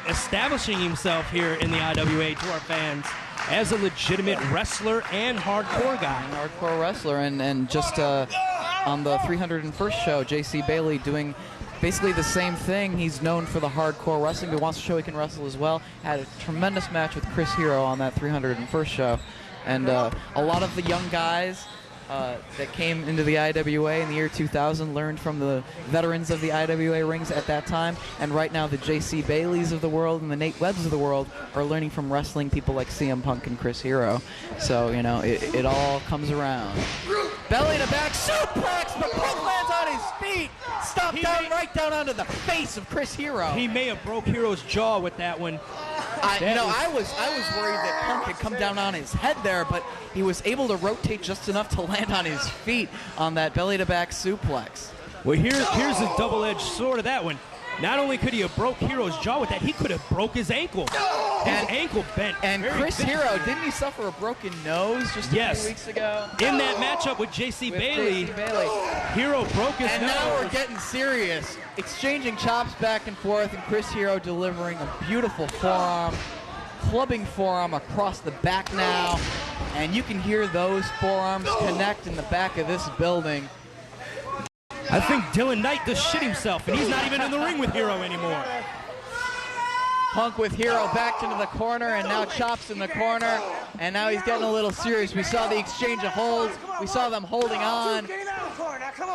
establishing himself here in the IWA to our fans as a legitimate wrestler and hardcore guy. Hardcore wrestler, and just on the 301st show, J.C. Bailey doing basically the same thing. He's known for the hardcore wrestling, but wants to show he can wrestle as well. Had a tremendous match with Chris Hero on that 301st show. And a lot of the young guys that came into the IWA in the year 2000 learned from the veterans of the IWA rings at that time, and right now the J.C. Baileys of the world and the Nate Webbs of the world are learning from wrestling people like CM Punk and Chris Hero. So, you know, it all comes around. Belly to back suplex, but Punk lands on his feet. Stop down, right down onto the face of Chris Hero. He may have broke Hero's jaw with that one. I was worried that Punk had come down on his head there, but he was able to rotate just enough to land on his feet on that belly-to-back suplex. Well, here's a double-edged sword of that one. Not only could he have broke Hero's jaw with that, he could have broke his ankle. His ankle bent. And Chris Hero, didn't he suffer a broken nose just a few weeks ago? In that matchup with J.C. Bailey, Hero broke his nose. And now we're getting serious. Exchanging chops back and forth, and Chris Hero delivering a beautiful forearm, clubbing forearm across the back now. And you can hear those forearms connect in the back of this building. I think Dylan Knight just shit himself, and he's not even in the ring with Hero anymore. Punk with Hero backed into the corner, and now chops in the corner, and now he's getting a little serious. We saw the exchange of holds. We saw them holding on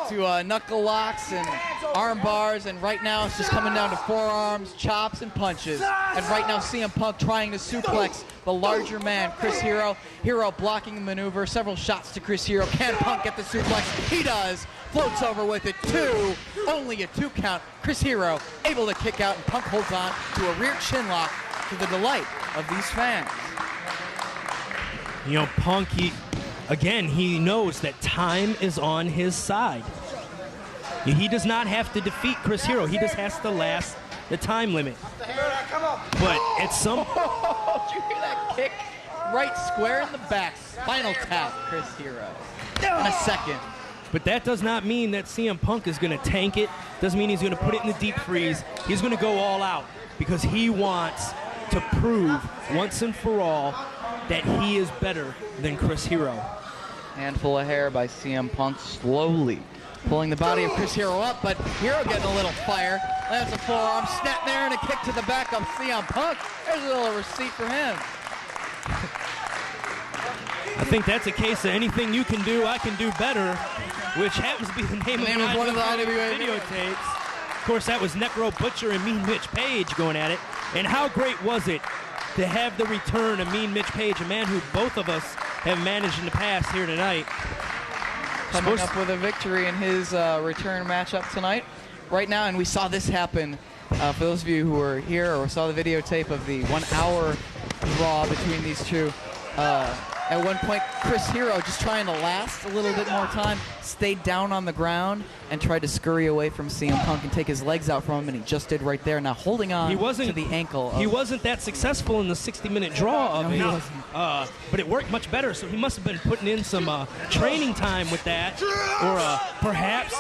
to knuckle locks and arm bars, and right now it's just coming down to forearms, chops, and punches. And right now CM Punk trying to suplex the larger man, Chris Hero. Hero blocking the maneuver, several shots to Chris Hero. Can Punk get the suplex? He does. Floats over with it, only a 2 count. Chris Hero able to kick out, and Punk holds on to a rear chin lock to the delight of these fans. You know, Punk, he knows that time is on his side. He does not have to defeat Chris Hero. He just has to last the time limit. But at some... Did you hear that kick? Right square in the back. Spinal tap, Chris Hero. In a second. But that does not mean that CM Punk is going to tank it. Doesn't mean he's going to put it in the deep freeze. He's going to go all out because he wants to prove once and for all that he is better than Chris Hero. Handful of hair by CM Punk, slowly pulling the body of Chris Hero up, but Hero getting a little fire. Lands a forearm, snap there, and a kick to the back of CM Punk. There's a little receipt for him. I think that's a case of anything you can do, I can do better, which happens to be the name of one of the IWA videotapes. Of course, that was Necro Butcher and Mean Mitch Page going at it. And how great was it to have the return of Mean Mitch Page, a man who both of us have managed in the past here tonight. Coming up with a victory in his return matchup tonight. Right now, and we saw this happen, for those of you who were here or saw the videotape of the 1 hour draw between these two. At one point, Chris Hero, just trying to last a little bit more time, stayed down on the ground and tried to scurry away from CM Punk and take his legs out from him, and he just did right there. Now holding on to the ankle. He wasn't that successful in the 60-minute draw of he it, wasn't. but it worked much better, so he must have been putting in some training time with that, or perhaps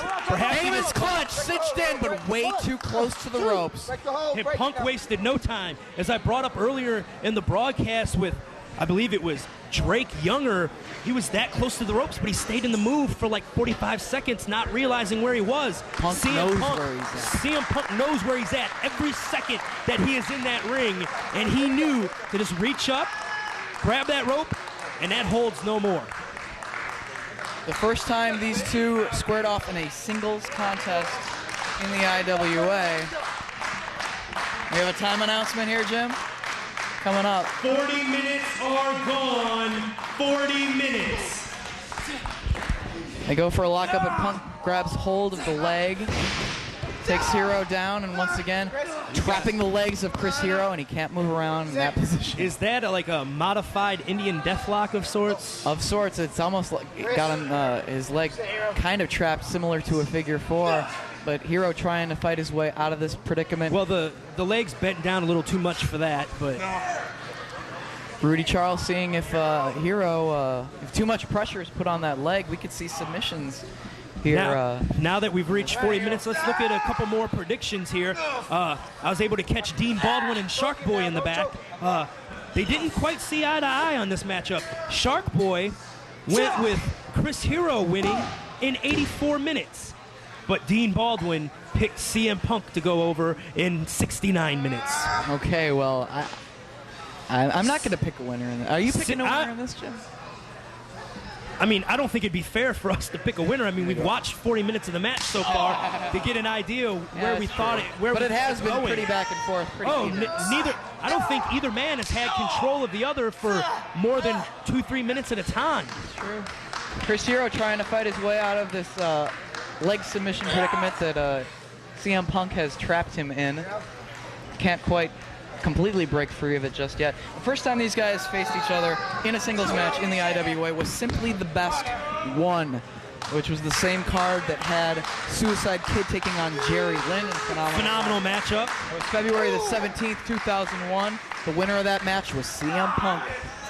Amos clutch, cinched in, but way too close to the ropes. And Punk wasted no time. As I brought up earlier in the broadcast with, I believe it was Drake Younger, he was that close to the ropes, but he stayed in the move for like 45 seconds, not realizing where he was. Punk knows where he's at. CM Punk knows where he's at every second that he is in that ring, and he knew to just reach up, grab that rope, and that holds no more. The first time these two squared off in a singles contest in the IWA. We have a time announcement here, Jim. Coming up. 40 minutes are gone. 40 minutes. They go for a lockup, and Punk grabs hold of the leg, takes Hero down, and once again trapping the legs of Chris Hero, and he can't move around in that position. Is that like a modified Indian deathlock of sorts? Of sorts. It's almost like it got him his leg kind of trapped, similar to a figure four. But Hero trying to fight his way out of this predicament. Well, the legs bent down a little too much for that, but Rudy Charles seeing if Hero, if too much pressure is put on that leg, we could see submissions here. Now that we've reached 40 minutes, let's look at a couple more predictions here. I was able to catch Dean Baldwin and Shark Boy in the back. They didn't quite see eye to eye on this matchup. Shark Boy went with Chris Hero winning in 84 minutes. But Dean Baldwin picked CM Punk to go over in 69 minutes. Okay, well, I'm not going to pick a winner in this. Are you picking a winner in this, Jim? I mean, I don't think it'd be fair for us to pick a winner. I mean, we've watched 40 minutes of the match so far to get an idea where we thought it. But it has been pretty back and forth. Neither. I don't think either man has had control of the other for more than 2-3 minutes at a time. True. Chris Hero trying to fight his way out of this leg submission predicament that CM Punk has trapped him in. Can't quite completely break free of it just yet. The first time these guys faced each other in a singles match in the IWA was Simply the Best 1, which was the same card that had Suicide Kid taking on Jerry Lynn in Phenomenal matchup. It was February the 17th, 2001. The winner of that match was CM Punk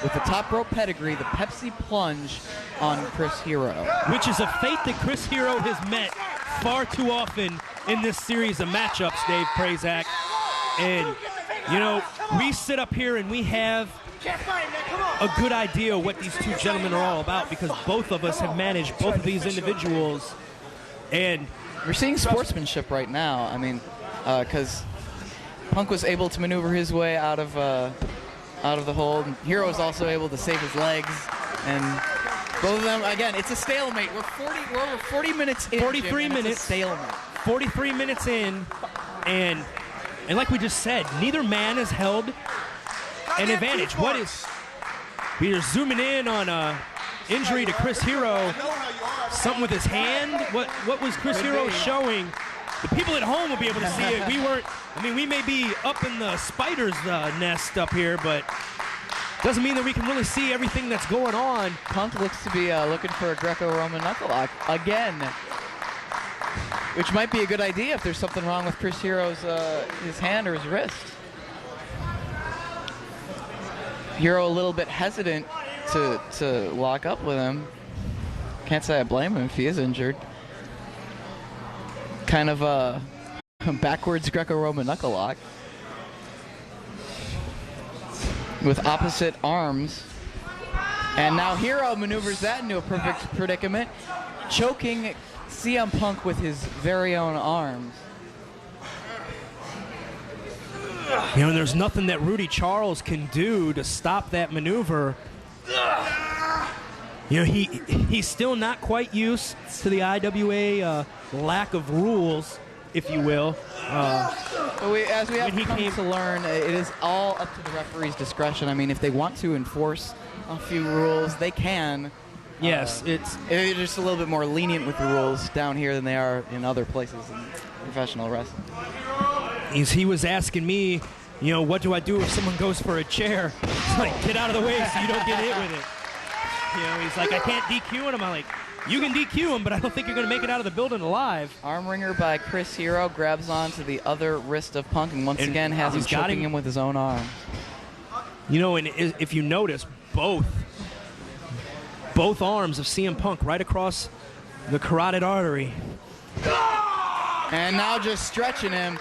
with the top rope pedigree, the Pepsi Plunge on Chris Hero. Which is a fate that Chris Hero has met far too often in this series of matchups, Dave Prazak. And, you know, we sit up here and we have a good idea what these two gentlemen are all about because both of us have managed both of these individuals. And we're seeing sportsmanship right now. I mean, because Punk was able to maneuver his way out of the hold. Hero was also able to save his legs. And both of them, again, it's a stalemate. We're over 40 minutes in. 43 Jim, minutes. It's a stalemate. 43 minutes in, and like we just said, neither man has held an advantage. We are zooming in on injury to Chris Hero. Something with his hand. What was Chris Hero showing? The people at home will be able to see it. We may be up in the spider's nest up here, but doesn't mean that we can really see everything that's going on. Punk looks to be looking for a Greco-Roman knuckle lock again, which might be a good idea if there's something wrong with Chris Hero's his hand or his wrist. Hero a little bit hesitant to lock up with him. Can't say I blame him if he is injured. Kind of a backwards Greco-Roman knuckle lock with opposite arms. And now Hero maneuvers that into a perfect predicament, choking CM Punk with his very own arms. You know, and there's nothing that Rudy Charles can do to stop that maneuver. You know, he's still not quite used to the IWA lack of rules, if you will. As we have come to learn, it is all up to the referee's discretion. I mean, if they want to enforce a few rules, they can. Yes, they're just a little bit more lenient with the rules down here than they are in other places in professional wrestling. He was asking me, you know, what do I do if someone goes for a chair? It's like, get out of the way so you don't get hit with it. You know, he's like, I can't DQ him. I'm like, you can DQ him, but I don't think you're going to make it out of the building alive. Arm wringer by Chris Hero grabs onto the other wrist of Punk and once again has him choking him with his own arm. You know, and if you notice, both arms of CM Punk right across the carotid artery. And now just stretching him,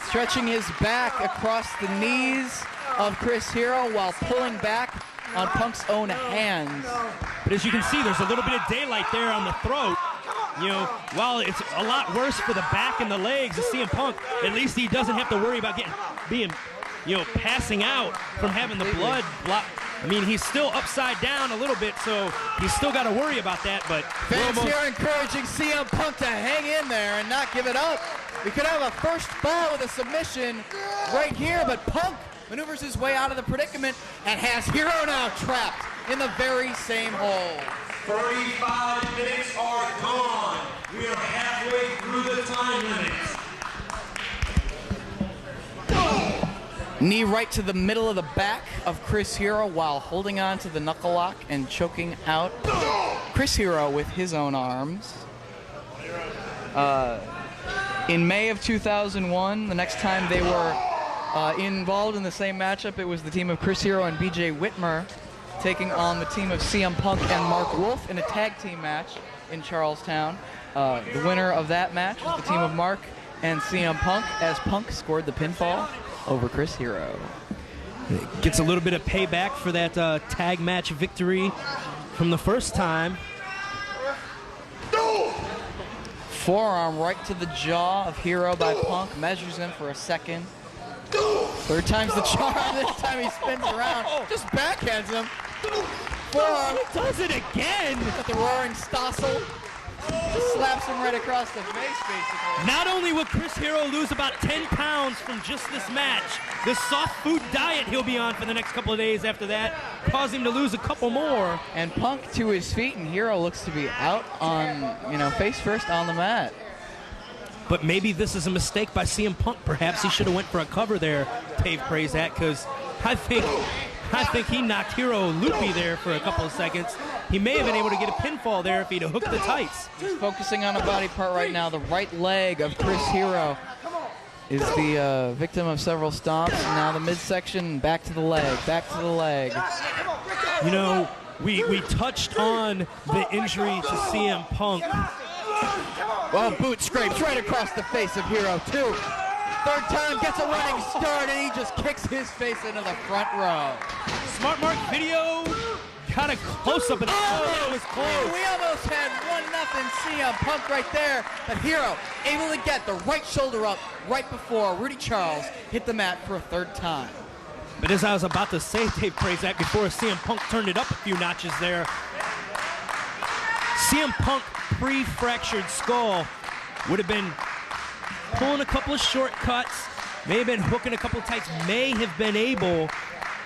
stretching his back across the knees of Chris Hero while pulling back on Punk's own hands. But as you can see, there's a little bit of daylight there on the throat. You know, while it's a lot worse for the back and the legs of CM Punk, at least he doesn't have to worry about passing out from having the blood I mean, he's still upside down a little bit, so he's still got to worry about that, but Fans here encouraging CM Punk to hang in there and not give it up. We could have a first fall with a submission right here, but Punk maneuvers his way out of the predicament and has Hero now trapped in the very same hole. 35 minutes are gone. We are halfway through the time limit. Knee right to the middle of the back of Chris Hero while holding on to the knuckle lock and choking out Chris Hero with his own arms. In May of 2001, the next time they were involved in the same matchup, it was the team of Chris Hero and BJ Whitmer taking on the team of CM Punk and Mark Wolf in a tag team match in Charlestown. The winner of that match was the team of Mark and CM Punk, as Punk scored the pinfall over Chris Hero. Gets a little bit of payback for that tag match victory from the first time. Forearm right to the jaw of Hero by Punk, measures him for a second. Third time's the charm, this time he spins around, just backhands him. Forearm. He does it again! Got the roaring Stossel. Just slaps him right across the face, basically. Not only will Chris Hero lose about 10 pounds from just this match, the soft food diet he'll be on for the next couple of days after that caused him to lose a couple more. And Punk to his feet, and Hero looks to be out on, face first on the mat. But maybe this is a mistake by CM Punk. Perhaps he should have went for a cover there, Dave Prazak, because I think he knocked Hero loopy there for a couple of seconds. He may have been able to get a pinfall there if he'd have hooked the tights. He's focusing on a body part right now. The right leg of Chris Hero is the victim of several stomps. And now the midsection, back to the leg, back to the leg. You know, we touched on the injury to CM Punk. Well, boot scrapes right across the face of Hero, too. Third time, gets a running start, and he just kicks his face into the front row. Smart Mark video got a close-up, and that was close. We almost had 1-0 CM Punk right there, but Hero able to get the right shoulder up right before Rudy Charles hit the mat for a third time. But as I was about to say, Dave Prazak, before CM Punk turned it up a few notches there, CM Punk pre-fractured skull would have been pulling a couple of shortcuts, may have been hooking a couple of tights, may have been able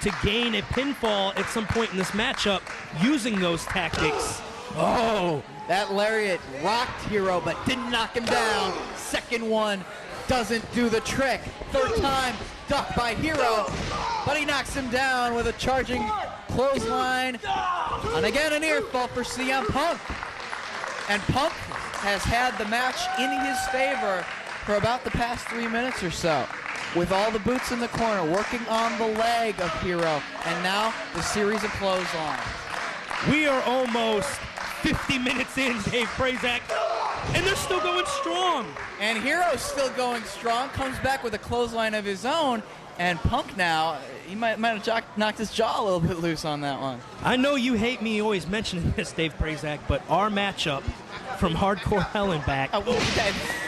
to gain a pinfall at some point in this matchup using those tactics. Oh, that lariat rocked Hero but didn't knock him down. Second one doesn't do the trick. Third time, ducked by Hero, but he knocks him down with a charging clothesline. And again, a near fall for CM Punk. And Punk has had the match in his favor for about the past 3 minutes or so, with all the boots in the corner, working on the leg of Hero, and now the series of clotheslines. We are almost 50 minutes in, Dave Prazak, and they're still going strong. And Hero's still going strong, comes back with a clothesline of his own, and Punk now, he might have knocked his jaw a little bit loose on that one. I know you hate me always mentioning this, Dave Prazak, but our matchup from Hardcore Hell and back,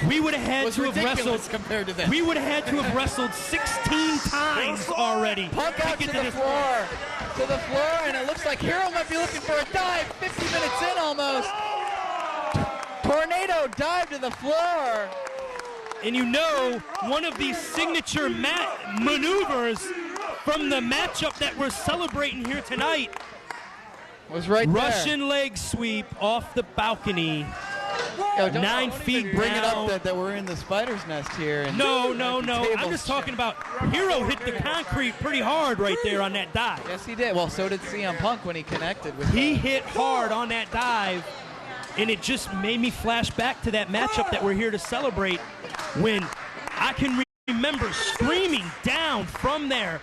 we would have had to have wrestled compared to this. We would have had to have wrestled 16 times already. Punk out to the floor, and it looks like Hero might be looking for a dive. 50 minutes in almost. Tornado dive to the floor. And you know, one of these signature maneuvers from the matchup that we're celebrating here tonight was right there. Russian leg sweep off the balcony. Yo, 9 feet bring down. it up that we're in the spider's nest here. And No. I'm just talking about Hero hit the concrete pretty hard right there on that dive. Yes, he did. Well, so did CM Punk when he connected with He hit hard on that dive, and it just made me flash back to that matchup that we're here to celebrate, when I can remember screaming down from there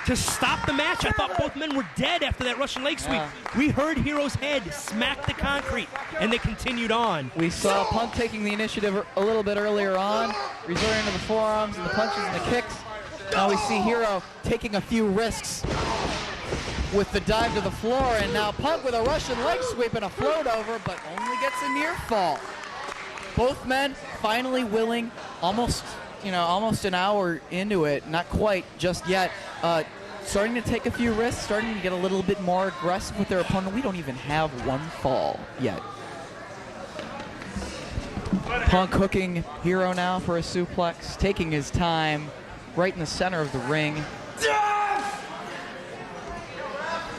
to stop the match. I thought both men were dead after that Russian leg sweep. Yeah. We heard Hero's head smack the concrete, and they continued on. We saw Punk taking the initiative a little bit earlier on, resorting to the forearms and the punches and the kicks. Now we see Hero taking a few risks with the dive to the floor, and now Punk with a Russian leg sweep and a float over, but only gets a near fall. Both men finally willing, almost an hour into it, not quite just yet, starting to take a few risks, starting to get a little bit more aggressive with their opponent. We don't even have one fall yet. Punk hooking Hero now for a suplex, taking his time right in the center of the ring.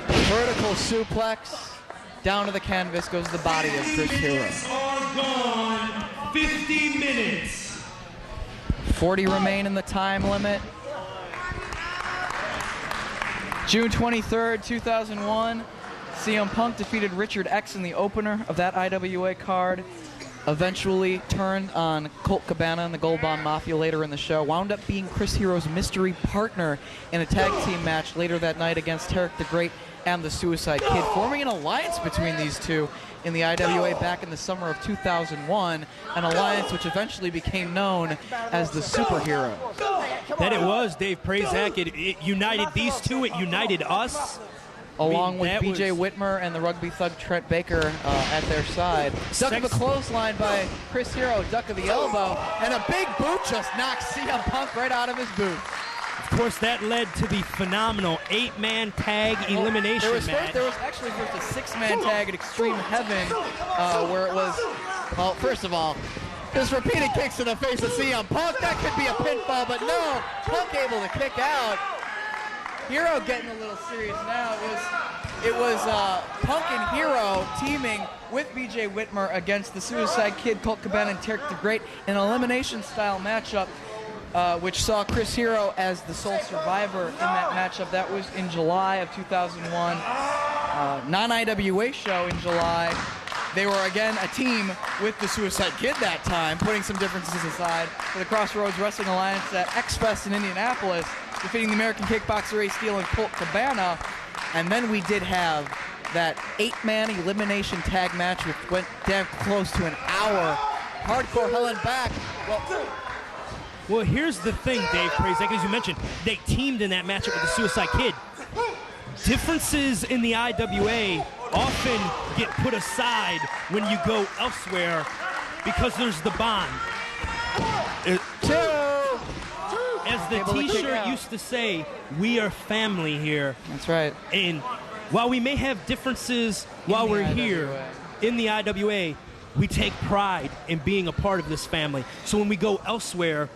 Vertical suplex, down to the canvas goes the body of Chris Hero. Minutes are gone. 50 minutes. 40 remain in the time limit. June 23rd, 2001, CM Punk defeated Richard X in the opener of that IWA card. Eventually turned on Colt Cabana and the Gold Bond Mafia later in the show. Wound up being Chris Hero's mystery partner in a tag team match later that night against Tarek the Great and the Suicide Kid, forming an alliance between these two in the IWA back in the summer of 2001, an alliance which eventually became known as the Superhero. That it was, Dave Prazak. It united these two. It united us. Along with that BJ Whitmer and the rugby thug Trent Baker at their side. Duck of the clothesline by Chris Hero, duck of the elbow, and a big boot just knocks CM Punk right out of his boot. Of course, that led to the phenomenal 8-man tag elimination match. There was actually first a 6-man tag at Extreme Heaven where it was, well, first of all, just repeated kicks to the face of CM Punk. That could be a pinfall, but no, Punk able to kick out. Hero getting a little serious now. It was Punk and Hero teaming with BJ Whitmer against the Suicide Kid, Colt Cabana, and Tarek the Great in an elimination-style matchup, which saw Chris Hero as the sole survivor in that matchup. That was in July of 2001. Non-IWA show in July. They were again a team with the Suicide Kid that time, putting some differences aside for the Crossroads Wrestling Alliance at X-Fest in Indianapolis, defeating the American Kickboxer Ace Steel and Colt Cabana. And then we did have that 8-man elimination tag match, which went damn close to an hour. Hardcore hell and back. Well, here's the thing, Dave Prazak, as you mentioned, they teamed in that matchup with the Suicide Kid. Differences in the IWA often get put aside when you go elsewhere because there's the bond. As the t-shirt used to say, we are family here. That's right. And while we may have differences while we're here in the IWA, we take pride in being a part of this family. So when we go elsewhere,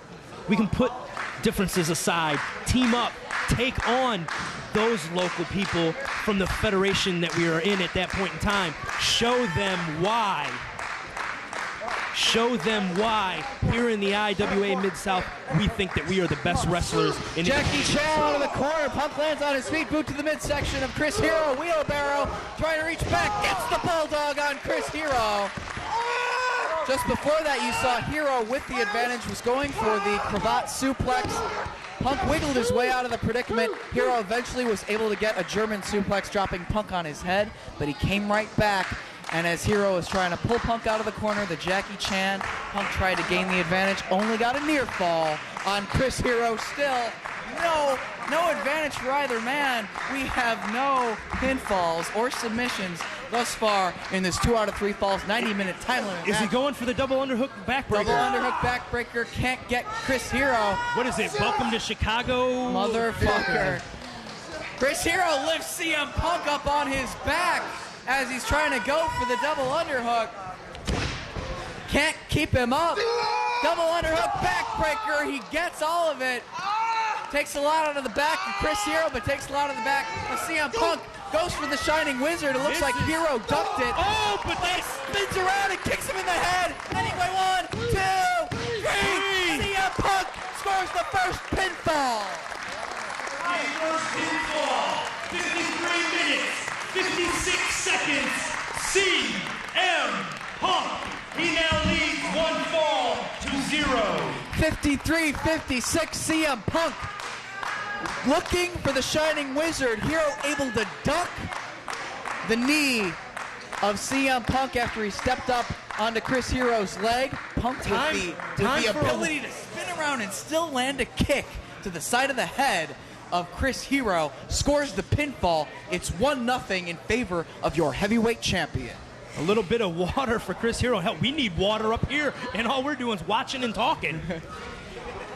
we can put differences aside, team up, take on those local people from the federation that we are in at that point in time. Show them why. Show them why here in the IWA Mid-South we think that we are the best wrestlers in Jackie Chan out of the corner. Punk lands on his feet. Boot to the midsection of Chris Hero. Wheelbarrow trying to reach back. Gets the bulldog on Chris Hero. Just before that, you saw Hero with the advantage was going for the cravat suplex. Punk wiggled his way out of the predicament. Hero eventually was able to get a German suplex, dropping Punk on his head, but he came right back. And as Hero was trying to pull Punk out of the corner, the Jackie Chan, Punk tried to gain the advantage, only got a near fall on Chris Hero. Still, no advantage for either man. We have no pinfalls or submissions thus far in this 2 out of 3 falls, 90-minute time limit. Is he going for the double underhook backbreaker? Double underhook backbreaker can't get Chris Hero. What is it? Welcome to Chicago? Motherfucker. Chris Hero lifts CM Punk up on his back as he's trying to go for the double underhook. Can't keep him up. Double underhook backbreaker. He gets all of it. Takes a lot out of the back of Chris Hero, but takes a lot of the back of CM Punk. Goes for the Shining Wizard. It looks like Hero ducked it. Oh, but he spins around and kicks him in the head. Anyway, 1, 2, 3. CM Punk scores the first pinfall. The first pinfall. 53 minutes, 56 seconds. CM Punk. He now leads 1 fall to 0. 53-56 CM Punk. Looking for the Shining Wizard. Hero able to duck the knee of CM Punk after he stepped up onto Chris Hero's leg. Punk with the ability to spin around and still land a kick to the side of the head of Chris Hero. Scores the pinfall. It's 1-0 in favor of your heavyweight champion. A little bit of water for Chris Hero. Hell, we need water up here, and all we're doing is watching and talking.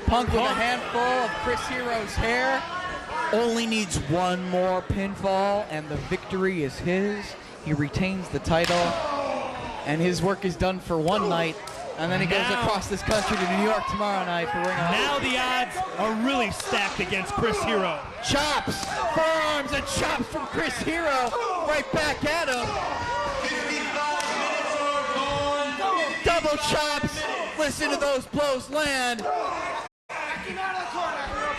Punk with a handful of Chris Hero's hair. only needs one more pinfall, and the victory is his. He retains the title, and his work is done for one night. And then he goes across this country to New York tomorrow night for Ring of Honor. Now the odds are really stacked against Chris Hero. Chops, forearms, and chops from Chris Hero. Right back at him. 55 minutes are gone. Double chops. Listen to those blows land.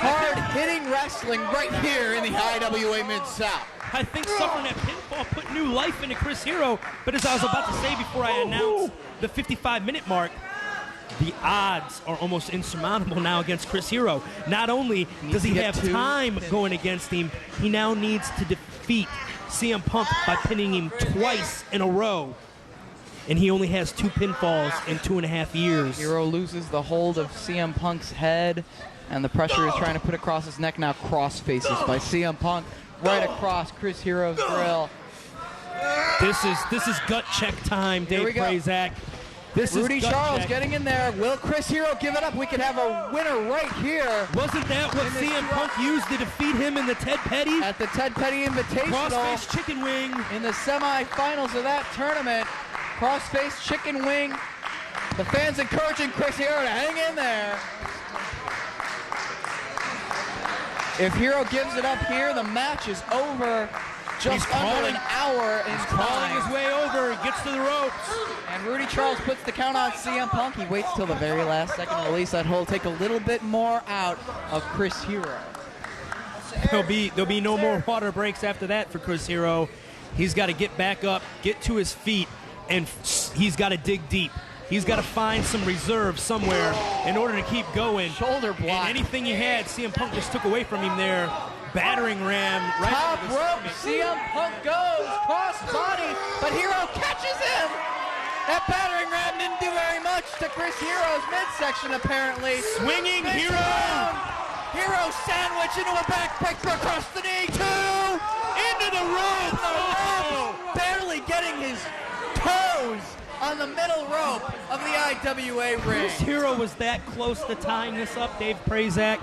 Hard-hitting wrestling right here in the IWA Mid-South. I think suffering that pinfall put new life into Chris Hero, but as I was about to say before I announced the 55-minute mark, the odds are almost insurmountable now against Chris Hero. Not only does he have time going against him, he now needs to defeat CM Punk by pinning him twice in a row. And he only has 2 pinfalls in 2.5 years. Hero loses the hold of CM Punk's head, and the pressure is trying to put across his neck. Now cross faces by CM Punk right across Chris Hero's grill. This is gut check time, Dave Prazak. This Rudy is gut Charles check. getting in there. Will Chris Hero give it up? We could have a winner right here Wasn't that what CM Punk used to defeat him in the Ted Petty? at the Ted Petty Invitational Crossface chicken wing. in the semifinals of that tournament. Crossface chicken wing. The fans encouraging Chris Hero to hang in there. If Hero gives it up here, the match is over. Just under an hour in Crawling his time. way over, he gets to the ropes. And Rudy Charles puts the count on CM Punk. He waits till the very last second to release that hold, take a little bit more out of Chris Hero. There'll be no more water breaks after that for Chris Hero. He's got to get back up, get to his feet, and he's got to dig deep. He's got to find some reserve somewhere in order to keep going. Shoulder block. And anything he had, CM Punk just took away from him there. Battering ram right Top into the rope, stomach. CM Punk goes, cross body, but Hero catches him. That battering ram didn't do very much to Chris Hero's midsection, apparently. Swinging Makes Hero. it down. Hero sandwich into a backbreaker across the knee. 2 into the rope. Barely getting his toes on the middle rope of the IWA ring. Chris Hero was that close to tying this up, Dave Prazak.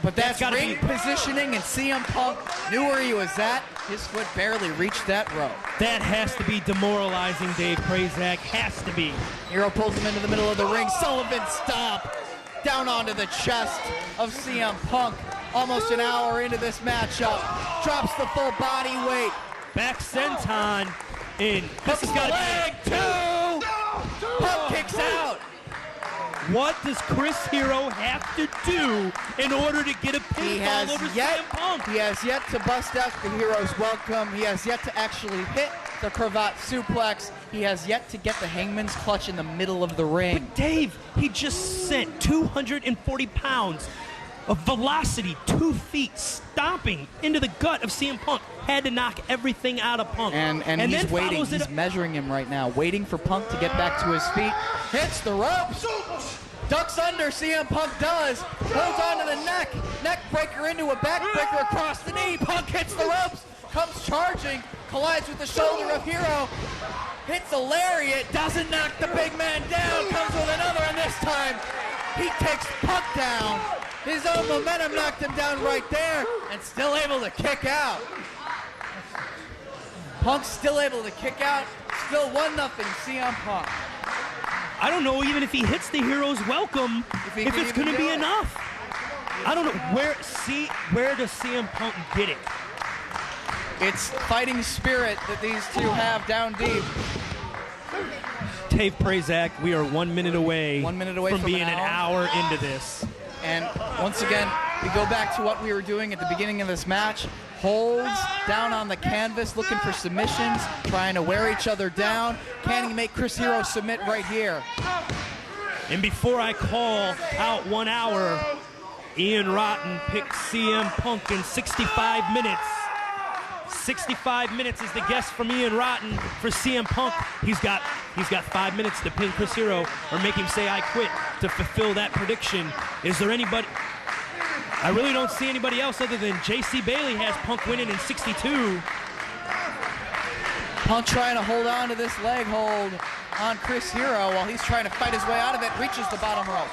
But that's gotta ring be- positioning, and CM Punk knew where he was at. His foot barely reached that rope. That has to be demoralizing, Dave Prazak. Has to be. Hero pulls him into the middle of the ring. Sullivan stomp down onto the chest of CM Punk. Almost an hour into this matchup. Drops the full body weight. Back senton in. This has got to Leg 2. Punk kicks out. What does Chris Hero have to do in order to get a He pinfall over CM Punk? He has yet to bust out the Hero's welcome. He has yet to actually hit the cravat suplex. He has yet to get the hangman's clutch in the middle of the ring. Dave, he just sent 240 pounds of velocity, 2 feet, stomping into the gut of CM Punk. Had to knock everything out of Punk. And he's then waiting. follows He's it. measuring him right now, waiting for Punk to get back to his feet. Hits the ropes. Ducks under, CM Punk does. Holds onto the neck. Neck breaker into a back breaker across the knee. Punk hits the ropes. Comes charging. Collides with the shoulder of Hero. Hits a lariat. Doesn't knock the big man down. Comes with another, and this time he takes Punk down. His own momentum knocked him down right there, and still able to kick out. Punk's still able to kick out. Still 1-0 CM Punk. I don't know even if he hits the Hero's welcome, he if can it's even going to do be it. enough. I don't know. Where does CM Punk get it? It's fighting spirit that these two have down deep. Dave Prazak, we are 1 minute away, 1 minute away from being an an hour into this. And once again, we go back to what we were doing at the beginning of this match. Holds down on the canvas, looking for submissions, trying to wear each other down. Can he make Chris Hero submit right here? And before I call out 1 hour, Ian Rotten picked CM Punk in 65 minutes. 65 minutes is the guess from Ian Rotten for CM Punk. He's got 5 minutes to pin Chris Hero or make him say I quit to fulfill that prediction. Is there anybody? I really don't see anybody else other than J.C. Bailey has Punk winning in 62. Punk trying to hold on to this leg hold on Chris Hero while he's trying to fight his way out of it. Reaches the bottom rope.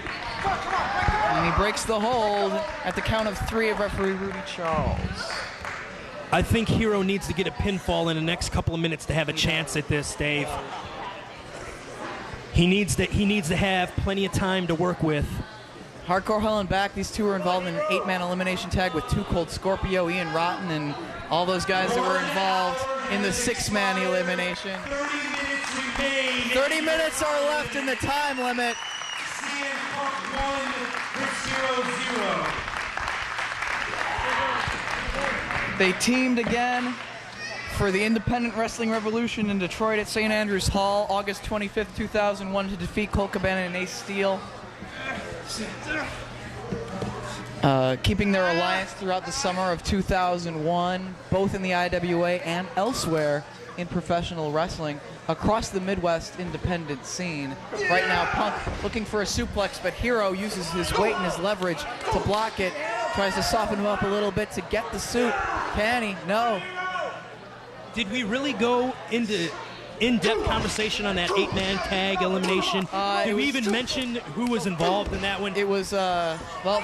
And he breaks the hold at the count of 3 of referee Rudy Charles. I think Hero needs to get a pinfall in the next couple of minutes to have a chance at this, Dave. He needs to have plenty of time to work with. Hardcore Hell and Back, these two were involved in an 8-man elimination tag with Too Cold Scorpio, Ian Rotten, and all those guys that were involved in the 6-man elimination. 30 minutes are left in the time limit. CM Punk 1, Chris Hero 0. They teamed again for the Independent Wrestling Revolution in Detroit at St. Andrews Hall, August 25th, 2001, to defeat Colt Cabana and Ace Steel. Keeping their alliance throughout the summer of 2001, both in the IWA and elsewhere in professional wrestling across the Midwest independent scene. Right now, Punk looking for a suplex, but Hero uses his weight and his leverage to block it, tries to soften him up a little bit to get the soup. Can he? No. Did we really go into in-depth conversation on that 8-man tag elimination? Did we even mention who was involved in that one? It was, well,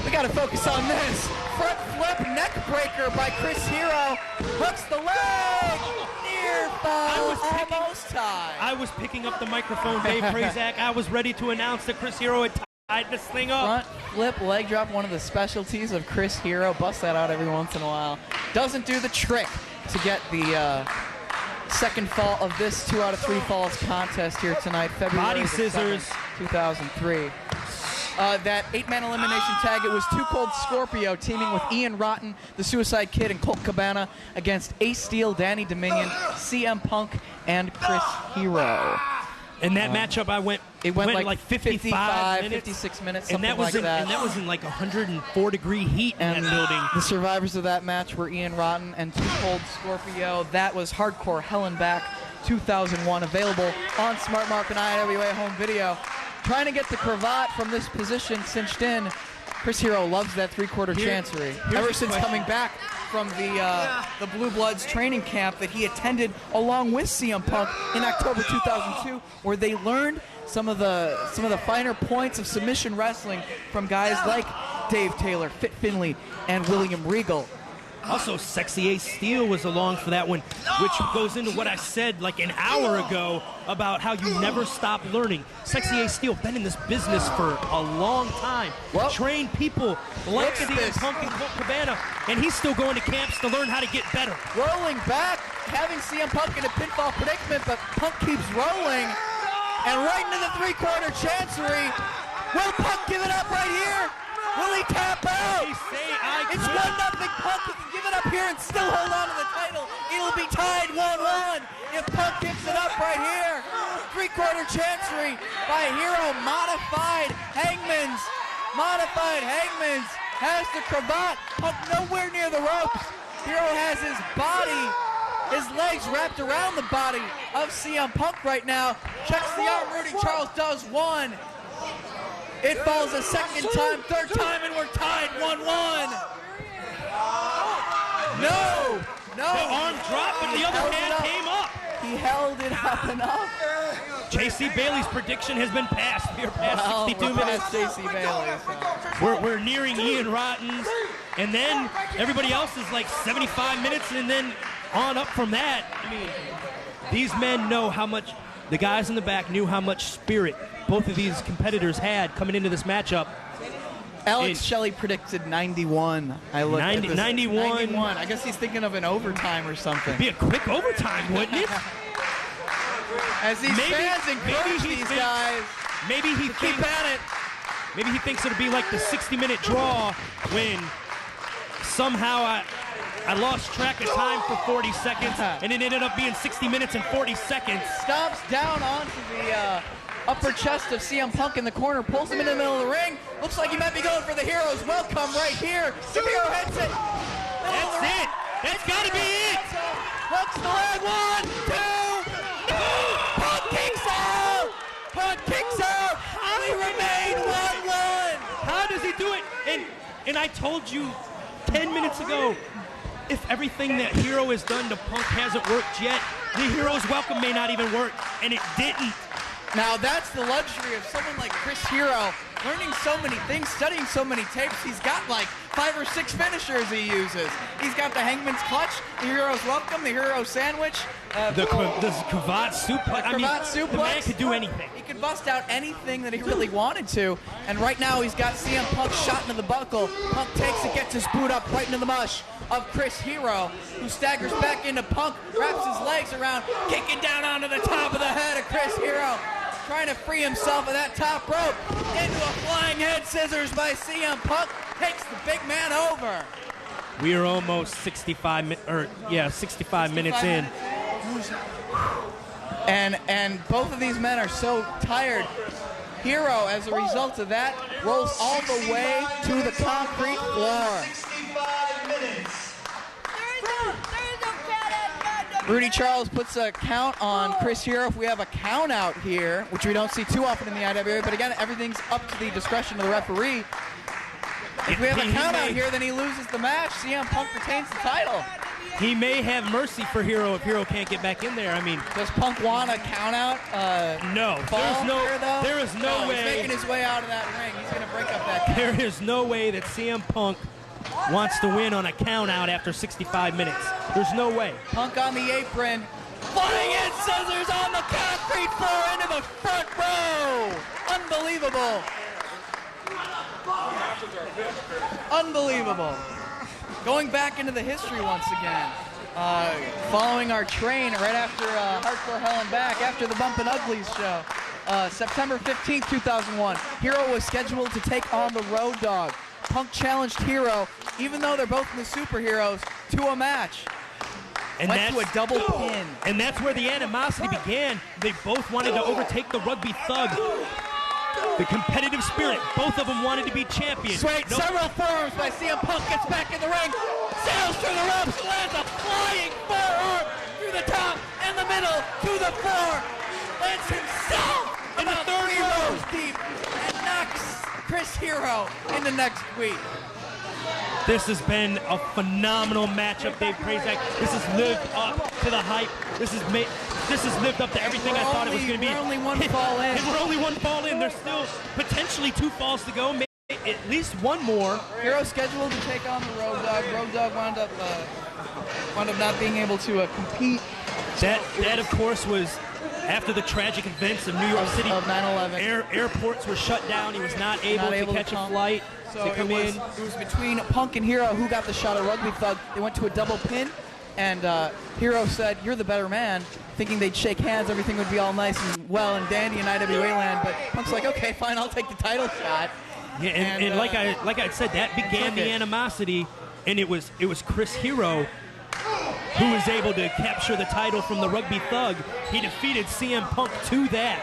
we got to focus on this. Front flip neck breaker by Chris Hero. Hooks the leg. Near fall. Almost tied. I was picking up the microphone, Dave Prazak. I was ready to announce that Chris Hero had tied this thing up. Front flip leg drop, one of the specialties of Chris Hero. Bust that out every once in a while. Doesn't do the trick to get the second fall of this 2 out of 3 falls contest here tonight, February Body scissors. 2nd, 2003. That 8-man elimination tag, it was Too Cold Scorpio teaming with Ian Rotten, the Suicide Kid, and Colt Cabana against Ace Steel, Danny Dominion, CM Punk, and Chris Hero. And that matchup, it went like 55 minutes, 56 minutes, and something that was like that. And that was in like 104-degree heat in that building. The survivors of that match were Ian Rotten and Too Cold Scorpio. That was Hardcore Hell and Back 2001, available on Smart Mark and IWA home video. Trying to get the cravat from this position cinched in. Chris Hero loves that 3/4 chancery. Ever since coming back from the Blue Bloods training camp that he attended along with CM Punk in October 2002, where they learned some of the finer points of submission wrestling from guys like Dave Taylor, Fit Finley, and William Regal. Also, Sexy Ace Steel was along for that one, which goes into what I said like an hour ago about how you never stop learning. Sexy Ace Steel, been in this business for a long time. Well, trained people like CM Punk and Colt Cabana, and he's still going to camps to learn how to get better. Rolling back, having CM Punk in a pinfall predicament, but Punk keeps rolling, and right into the 3/4 chancery. Will Punk give it up right here? Will he tap out? It's 1-0 Punk. He can give it up here and still hold on to the title. It'll be tied 1-1 if Punk gives it up right here. 3/4 chancery by Hero. Modified Hangman's. Has the cravat. Punk nowhere near the ropes. Hero has his body, his legs wrapped around the body of CM Punk right now. Checks the arm. Rudy Charles does one. It falls a second time, third time, and we're tied 1-1. No. The arm dropped, but the other hand came up. He held it up and up. J.C. Bailey's prediction has been passed. We're past 62 minutes. J.C. Bailey. We're nearing Ian Rotten's, and then everybody else is like 75 minutes, and then on up from that. I mean, these men know how much, the guys in the back knew how much spirit both of these competitors had coming into this matchup. Alex Shelley predicted 91. I looked at this. 91. I guess he's thinking of an overtime or something. It'd be a quick overtime, wouldn't it? As these fans encourage these guys to keep at it. Maybe he thinks it'll be like the 60-minute draw when somehow I lost track of time for 40 seconds, and it ended up being 60 minutes and 40 seconds. Stomps down onto the upper chest of CM Punk in the corner, pulls him into the middle of the ring. Looks like he might be going for the Hero's Welcome right here. Superhero heads it. That's it. That's got to be it. Hooks the leg. 1, 2. Punk kicks out. Punk kicks out. We remain 1-1. How does he do it? And I told you 10 minutes ago, if everything that Hero has done to Punk hasn't worked yet, the Hero's Welcome may not even work, and it didn't. Now that's the luxury of someone like Chris Hero, learning so many things, studying so many tapes. He's got like 5 or 6 finishers he uses. He's got the Hangman's Clutch, the Hero's Welcome, the Hero Sandwich. The cravat suplex. I mean, suplex. the man could do anything. He could bust out anything that he really wanted to. And right now he's got CM Punk shot into the buckle. Punk takes it, gets his boot up right into the mush of Chris Hero, who staggers back into Punk, wraps his legs around, kicking down onto the top of the head of Chris Hero, trying to free himself of that top rope. Into a flying head scissors by CM Punk, takes the big man over. We are almost 65 minutes in. And both of these men are so tired. Hero, as a result of that, rolls all the way to the concrete floor. 65 minutes. Rudy Charles puts a count on Chris Hero. If we have a count out here, which we don't see too often in the IWA, but again, everything's up to the discretion of the referee. If we have a count out here, then he loses the match. CM Punk retains the title. He may have mercy for Hero if Hero can't get back in there. I mean, does Punk want a count out? No. There is no way. He's making his way out of that ring. He's going to break up that count. There is no way that CM Punk wants to win on a count out after 65 minutes. There's no way. Punk on the apron. Flying in scissors on the concrete floor into the front row. Unbelievable. Unbelievable. Going back into the history once again. Following our train right after Hardcore Hell and Back, after the Bumpin' Uglies show. September 15th, 2001. Hero was scheduled to take on the Road Dogg. Punk challenged Hero, even though they're both in the Superheroes, to a match. And went to a double pin. And that's where the animosity began. They both wanted to overtake the Rugby Thug. The competitive spirit. Both of them wanted to be champions. Several forearms by CM Punk, gets back in the ring, sails through the ropes, lands a flying forearm through the top and the middle to the floor, lands himself in the 3 rows deep, and knocks Chris Hero into next week. This has been a phenomenal matchup, Dave Prazak. This has lived up to the hype. This has lived up to everything I thought it was going to be. We're only one fall in. And we're only one fall in. There's still potentially 2 falls to go, maybe at least one more. Hero scheduled to take on the Road Dogg. Road Dogg wound up not being able to compete. That of course was after the tragic events of New York City. Of 9/11. Airports were shut down. He was not able to catch a flight. So to come in. It was between Punk and Hero who got the shot at Rugby Thug. They went to a double pin, and Hero said, "You're the better man," thinking they'd shake hands, everything would be all nice and well and dandy in IWA land. But Punk's like, "Okay, fine, I'll take the title shot." Yeah, and like I said, that began the animosity, and it was Chris Hero who was able to capture the title from the Rugby Thug. He defeated CM Punk to that.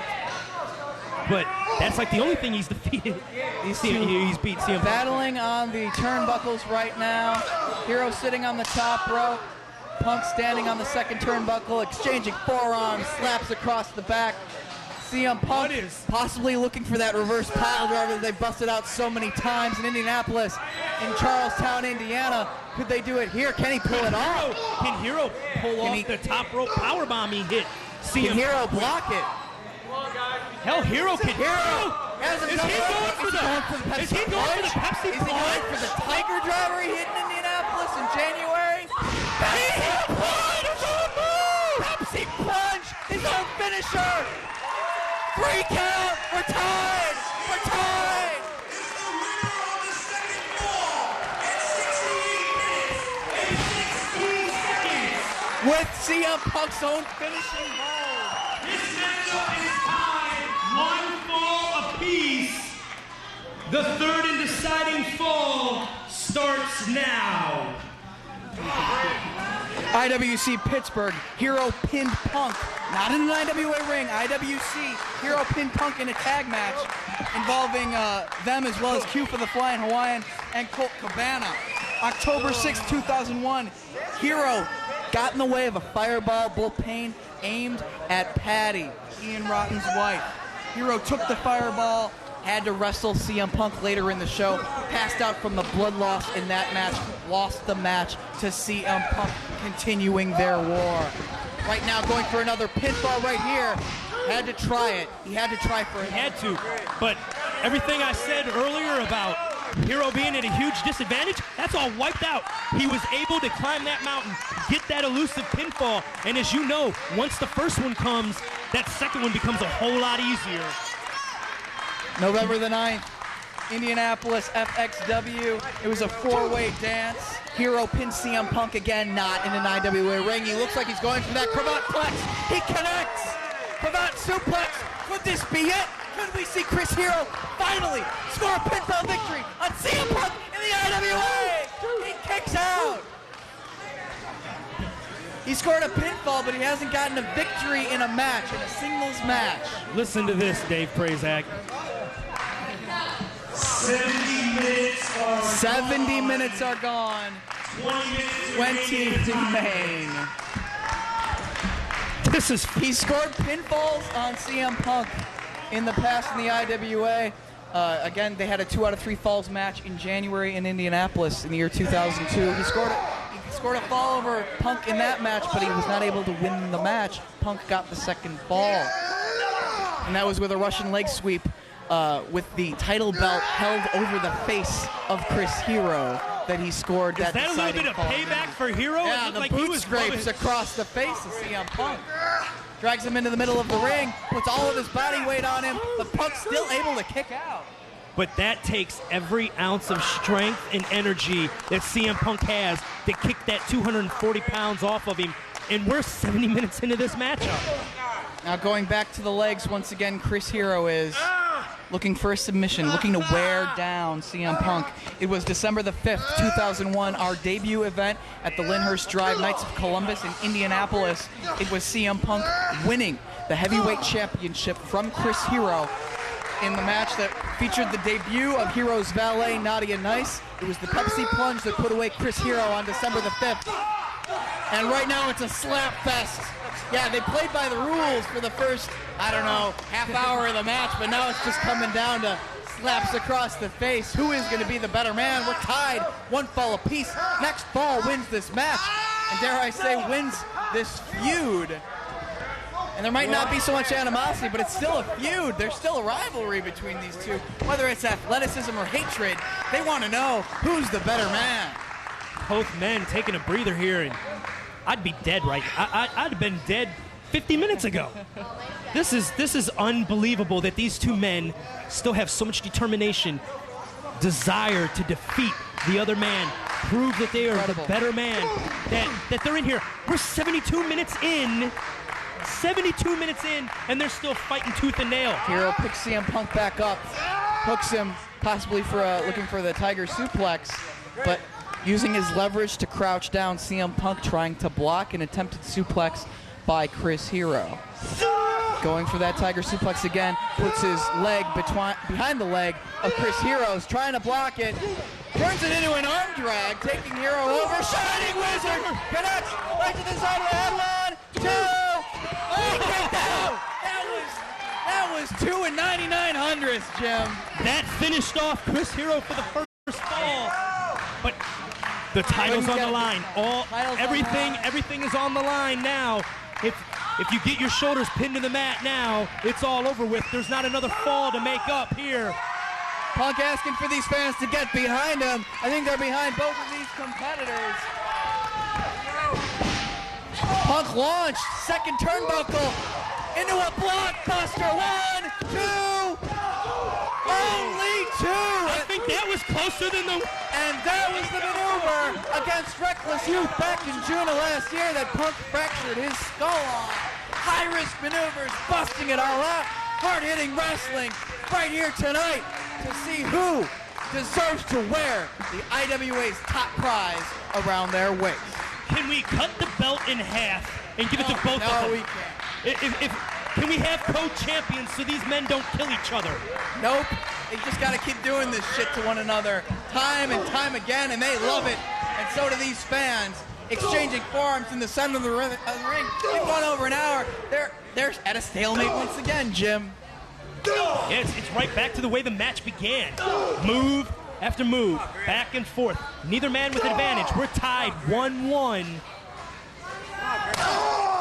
But that's like the only thing he's defeated. He's beat CM Punk. Battling on the turnbuckles right now. Hero sitting on the top rope. Punk standing on the second turnbuckle, exchanging forearms, slaps across the back. CM Punk possibly looking for that reverse pile driver that they busted out so many times in Indianapolis, in Charlestown, Indiana. Could they do it here? Can he pull it off? Can Hero pull off the top rope powerbomb he hit? Can Hero block it? Hell, Hero can. Is he going for the Pepsi Plunge? Is he going for the Tiger Driver he hit in Indianapolis in January? Pepsi Plunge! Pepsi Plunge! His own finisher! 3 count! We're tied! We're tied! With CM Punk's own finishing hold. This matchup is tied, 1 fall apiece. The third and deciding fall starts now. IWC Pittsburgh, Hero pinned Punk, not in an IWA ring, IWC, Hero pinned Punk in a tag match involving them as well as Q for the Flying Hawaiian and Colt Cabana. October 6, 2001, Hero got in the way of a fireball bullpen aimed at Patty, Ian Rotten's wife. Hero took the fireball, had to wrestle CM Punk later in the show, passed out from the blood loss in that match, lost the match to CM Punk, continuing their war. Right now going for another pinfall right here. Had to try it. He had to try for it. Had to, but Everything I said earlier about Hero being at a huge disadvantage, that's all wiped out. He was able to climb that mountain, get that elusive pinfall, and as you know, once the first one comes, that second one becomes a whole lot easier. November the 9th, Indianapolis FXW. It was a four-way dance. Hero pins CM Punk again, not in an IWA ring. He looks like he's going for that cravat flex. He connects. Cravat suplex. Could this be it? Could we see Chris Hero finally score a pinfall victory on CM Punk in the IWA? He kicks out. He scored a pinfall, but he hasn't gotten a victory in a match, in a singles match. Listen to this, Dave Prazak. 70 minutes are gone. 20 remain. This is He scored pinfalls on CM Punk in the past in the IWA. Again, they had a 2 out of 3 falls match in January in Indianapolis in the year 2002. He scored a fall over Punk in that match, but he was not able to win the match. Punk got the second fall. And that was with a Russian leg sweep with the title belt held over the face of Chris Hero that he scored that that a little bit of fall. payback for Hero? It Yeah, looked the like boot he was scrapes across the face of CM Punk. Drags him into the middle of the ring, puts all of his body weight on him, but Punk's still able to kick out. But that takes every ounce of strength and energy that CM Punk has to kick that 240 pounds off of him. And we're 70 minutes into this matchup. Now going back to the legs, once again, Chris Hero is looking for a submission, looking to wear down CM Punk. It was December the 5th, 2001, our debut event at the Lyndhurst Drive Knights of Columbus in Indianapolis. It was CM Punk winning the heavyweight championship from Chris Hero in the match that featured the debut of Hero's valet, Nadia Nice. It was the Pepsi plunge that put away Chris Hero on December the 5th. And right now it's a slap fest. Yeah, they played by the rules for the first, I don't know, half hour of the match, but now it's just coming down to slaps across the face. Who is going to be the better man? We're tied, 1 fall apiece. Next fall wins this match, and dare I say, wins this feud. And there might not be so much animosity, but it's still a feud. There's still a rivalry between these two. Whether it's athleticism or hatred, they want to know who's the better man. Both men taking a breather here, and I'd be dead right now. I'd have been dead 50 minutes ago. This is unbelievable that these two men still have so much determination, desire to defeat the other man, prove that they are Incredible. the better man, that they're in here. We're 72 minutes in, and they're still fighting tooth and nail. Hero picks CM Punk back up, hooks him possibly for looking for the Tiger suplex, but using his leverage to crouch down CM Punk, trying to block an attempted suplex by Chris Hero. Going for that Tiger suplex again, puts his leg behind the leg of Chris Hero's, trying to block it. Turns it into an arm drag, taking Hero over. Shining Wizard connects right to the side of the head. 1, 2. Oh, he kicked out. That was 2 and 99/100, Jim. That finished off Chris Hero for the first fall, but the title's on the line. Everything is on the line now. If you get your shoulders pinned to the mat now, it's all over with. There's not another fall to make up here. Punk asking for these fans to get behind him. I think they're behind both of these competitors. Punk launched, second turnbuckle into a blockbuster. 1, 2, only 2. I think that was closer than the... And that was the maneuver against Reckless Youth back in June of last year that Punk fractured his skull on. High-risk maneuvers, busting it all out. Hard-hitting wrestling right here tonight to see who deserves to wear the IWA's top prize around their waist. Can we cut the belt in half and give it to both of them? No, we can't. Can we have co-champions so these men don't kill each other? Nope. They just got to keep doing this shit to one another time and time again, and they love it. And so do these fans, exchanging forearms in the center of the ring. They've gone over an hour. They're at a stalemate once again, Jim. Yeah, it's right back to the way the match began. Move after move, back and forth. Neither man with advantage. We're tied 1-1.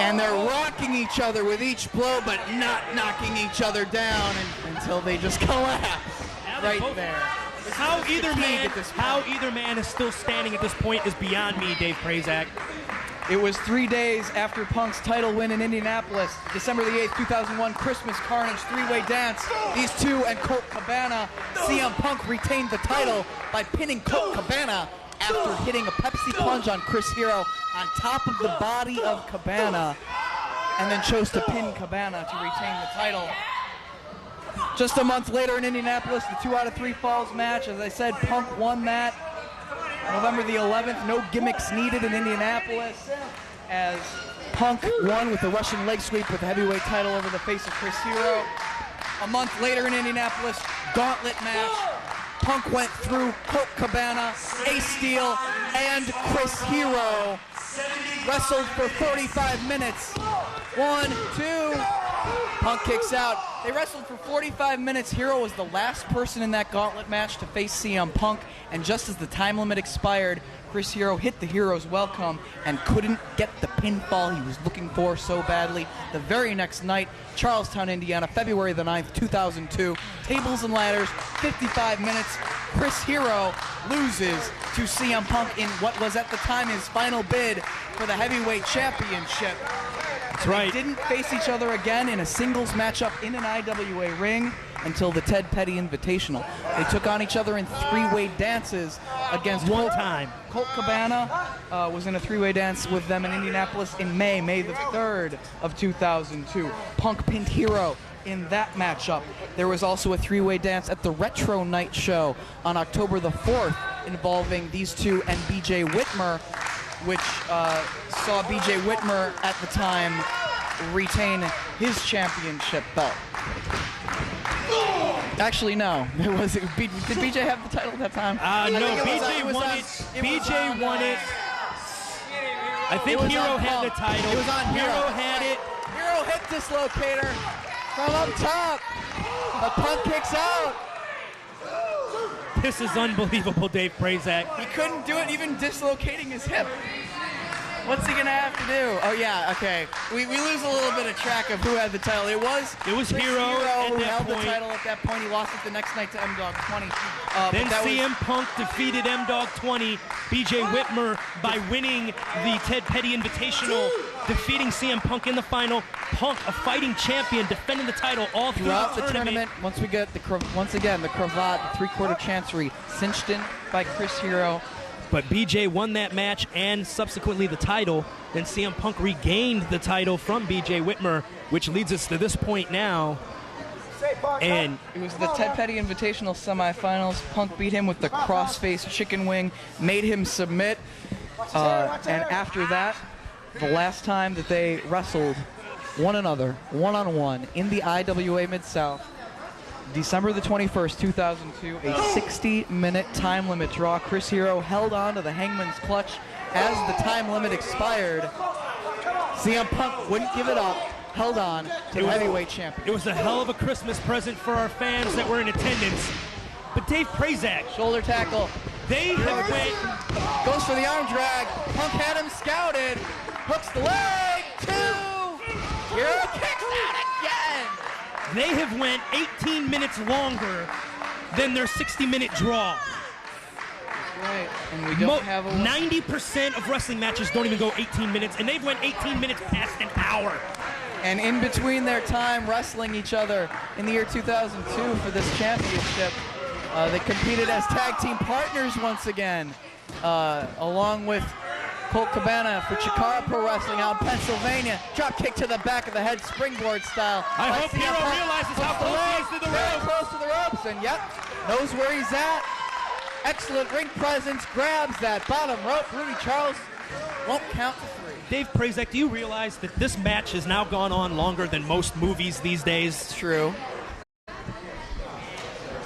And they're rocking each other with each blow, but not knocking each other down until they just collapse. right both- there. This How is either fatigue man, at this how point. either man is still standing at this point is beyond me, Dave Prazak. It was 3 days after Punk's title win in Indianapolis, December the 8th, 2001, Christmas Carnage three-way dance. These two and Colt Cabana. CM Punk retained the title by pinning Colt Cabana after hitting a Pepsi plunge on Chris Hero on top of the body of Cabana, and then chose to pin Cabana to retain the title. Just a month later in Indianapolis, the 2 out of 3 falls match. As I said, Punk won that. November the 11th, no gimmicks needed in Indianapolis, as Punk won with the Russian leg sweep with the heavyweight title over the face of Chris Hero. A month later in Indianapolis, gauntlet match. Punk went through Colt Cabana, Ace Steel, and Chris Hero. Wrestled for 45 minutes. 1, 2. Punk kicks out. They wrestled for 45 minutes. Hero was the last person in that gauntlet match to face CM Punk, and just as the time limit expired, Chris Hero hit the Hero's welcome and couldn't get the pinfall he was looking for so badly. The very next night, Charlestown, Indiana, February the 9th, 2002, tables and ladders, 55 minutes. Chris Hero loses to CM Punk in what was at the time his final bid for the heavyweight championship. That's right. They didn't face each other again in a singles matchup in an IWA ring until the Ted Petty Invitational. They took on each other in three-way dances against One time. Colt Cabana was in a three-way dance with them in Indianapolis in May the 3rd of 2002. Punk pinned Hero in that matchup. There was also a three-way dance at the Retro Night Show on October the 4th involving these two and BJ Whitmer, which saw BJ Whitmer at the time retain his championship belt. Actually, no. Did BJ have the title at that time? No, think BJ was won on- it. was BJ on, won it. I think it was Hero on had the Punk. title. It was on Hero had it. Hero hit dislocator from up top. But Punk kicks out. This is unbelievable, Dave Prazak. He couldn't do it even dislocating his hip. What's he gonna have to do? Oh yeah, okay. We lose a little bit of track of who had the title. It was It was Chris Hero at who that held point. the title at that point. He lost it the next night to M-Dog 20. Then but that was- CM Punk defeated M-Dog 20, BJ Whitmer, by winning the Ted Petty Invitational, defeating CM Punk in the final. Punk, a fighting champion, defending the title all throughout the tournament. Once we get once again the cravat, the three-quarter chancery, cinched in by Chris Hero. But BJ won that match and subsequently the title. Then CM Punk regained the title from BJ Whitmer, which leads us to this point now. And It was the Ted Petty Invitational semifinals. Punk beat him with the crossface chicken wing, made him submit. And after that, the last time that they wrestled one another, one-on-one, in the IWA Mid-South, December the 21st, 2002, a 60-minute time limit draw. Chris Hero held on to the Hangman's Clutch as the time limit expired. CM Punk wouldn't give it up, held on to the heavyweight champion. it was a hell of a Christmas present for our fans that were in attendance. But Dave Prazak, Shoulder tackle. they have went Goes for the arm drag. Punk had him scouted. Hooks the leg. 2. Hero kicks out again. They have went 18 minutes longer than their 60-minute draw. Right. And we don't have a 90% of wrestling matches don't even go 18 minutes, and they've went 18 minutes past an hour. And in between their time wrestling each other in the year 2002 for this championship, they competed as tag team partners once again, along with Colt Cabana for Chikara Pro Wrestling out in Pennsylvania. Drop kick to the back of the head, springboard style. I by hope CM Hero Punk. realizes how Hooks the close he leg, is to the very ropes. close to the ropes, and yep, knows where he's at. Excellent ring presence, grabs that bottom rope. Rudy Charles won't count to 3. Dave Prazak, do you realize that this match has now gone on longer than most movies these days? It's true.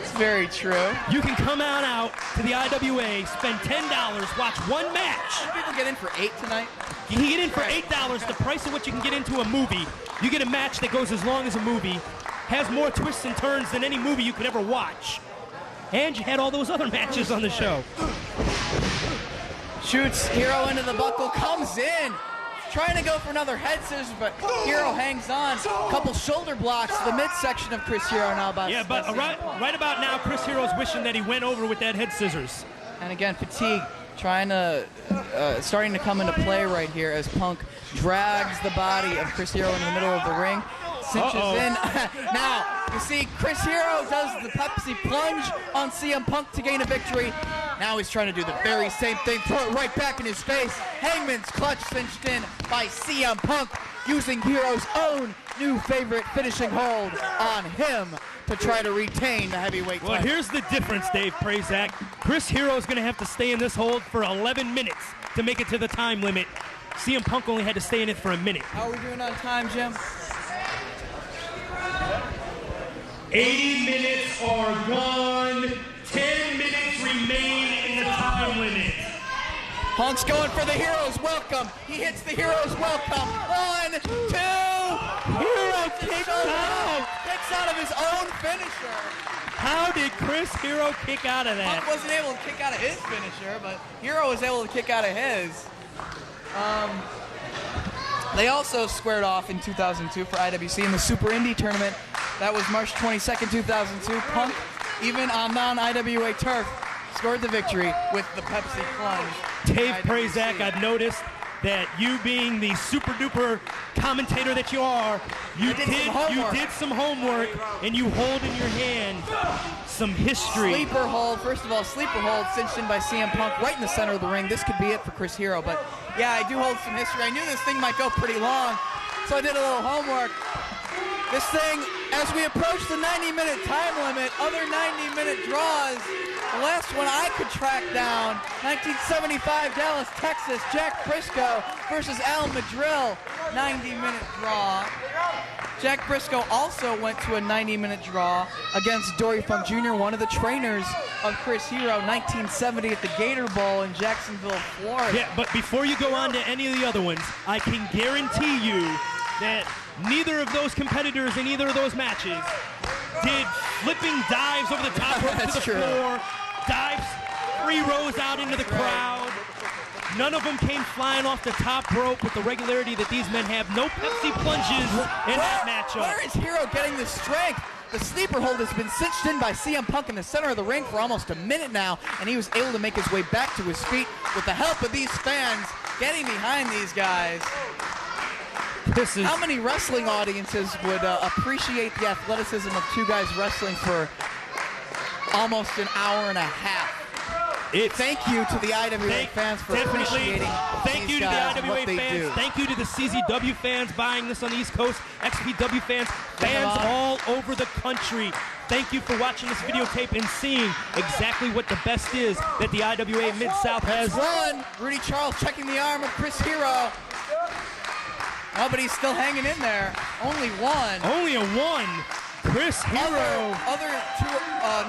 It's very true. You can come on out to the IWA, spend $10, watch one match. Some people get in for 8 tonight. You can get in for $8, the price of what you can get into a movie. You get a match that goes as long as a movie, has more twists and turns than any movie you could ever watch. And you had all those other matches on the show. Shoots Hero into the buckle, comes in, trying to go for another head scissors, but Hero hangs on. Couple shoulder blocks to the midsection of Chris Hero now. But right about now, Chris Hero's wishing that he went over with that head scissors. And again, fatigue starting to come into play right here as Punk drags the body of Chris Hero in the middle of the ring. Cinches in. Now, you see Chris Hero does the Pepsi plunge on CM Punk to gain a victory. Now he's trying to do the very same thing, throw it right back in his face. Hangman's clutch cinched in by CM Punk, using Hero's own new favorite finishing hold on him to try to retain the heavyweight title. Well, here's the difference, Dave Prazak. Chris Hero is going to have to stay in this hold for 11 minutes to make it to the time limit. CM Punk only had to stay in it for a minute. How are we doing on time, Jim? 80 minutes are gone. 10 minutes remain in the time limit. Punk's going for the Hero's welcome. He hits the Hero's welcome. 1, 2. Hero kicks out of his own finisher. How did Chris Hero kick out of that? Punk wasn't able to kick out of his finisher, but Hero was able to kick out of his. They also squared off in 2002 for IWC in the Super Indie tournament. That was March 22nd, 2002. Punk, even on non-IWA turf, scored the victory with the Pepsi plunge. Dave Prazak, I've noticed that you being the super duper commentator that you are, you did some homework and you hold in your hand some history. Sleeper hold, first of all, sleeper hold cinched in by CM Punk right in the center of the ring. This could be it for Chris Hero, but yeah, I do hold some history. I knew this thing might go pretty long, so I did a little homework. This thing, as we approach the 90-minute time limit, other 90-minute draws, the last one I could track down, 1975 Dallas, Texas, Jack Briscoe versus Al Madrill, 90-minute draw. Jack Briscoe also went to a 90-minute draw against Dory Funk Jr., one of the trainers of Chris Hero, 1970 at the Gator Bowl in Jacksonville, Florida. Yeah, but before you go on to any of the other ones, I can guarantee you that neither of those competitors in either of those matches did flipping dives over the top rope to the floor, dives 3 rows out into the crowd. None of them came flying off the top rope with the regularity that these men have. No Pepsi plunges in that matchup. Where is Hero getting the strength? The sleeper hold has been cinched in by CM Punk in the center of the ring for almost a minute now, and he was able to make his way back to his feet with the help of these fans getting behind these guys. How many wrestling audiences would appreciate the athleticism of two guys wrestling for almost an hour and a half? Thank you to the IWA fans for appreciating Thank you to the IWA fans. Thank you to the CZW fans buying this on the East Coast. XPW fans, fans all over the country. Thank you for watching this videotape and seeing exactly what the best is that the IWA Mid-South has. One, Rudy Charles checking the arm of Chris Hero. Oh, but he's still hanging in there. Only one. Only a 1. Chris Hero. Other two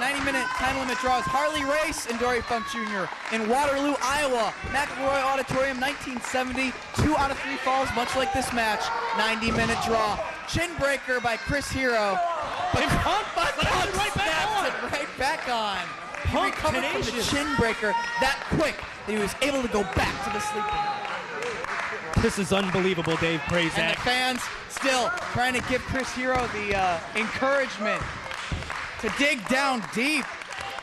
90-minute time limit draws. Harley Race and Dory Funk Jr. in Waterloo, Iowa. McElroy Auditorium, 1970. 2 out of 3 falls, much like this match. 90-minute draw. Chin breaker by Chris Hero. But Punk snaps it right back on. He recovered from the chin breaker that quick that he was able to go back to the sleeper. This is unbelievable, Dave Prazak. And the fans still trying to give Chris Hero the encouragement to dig down deep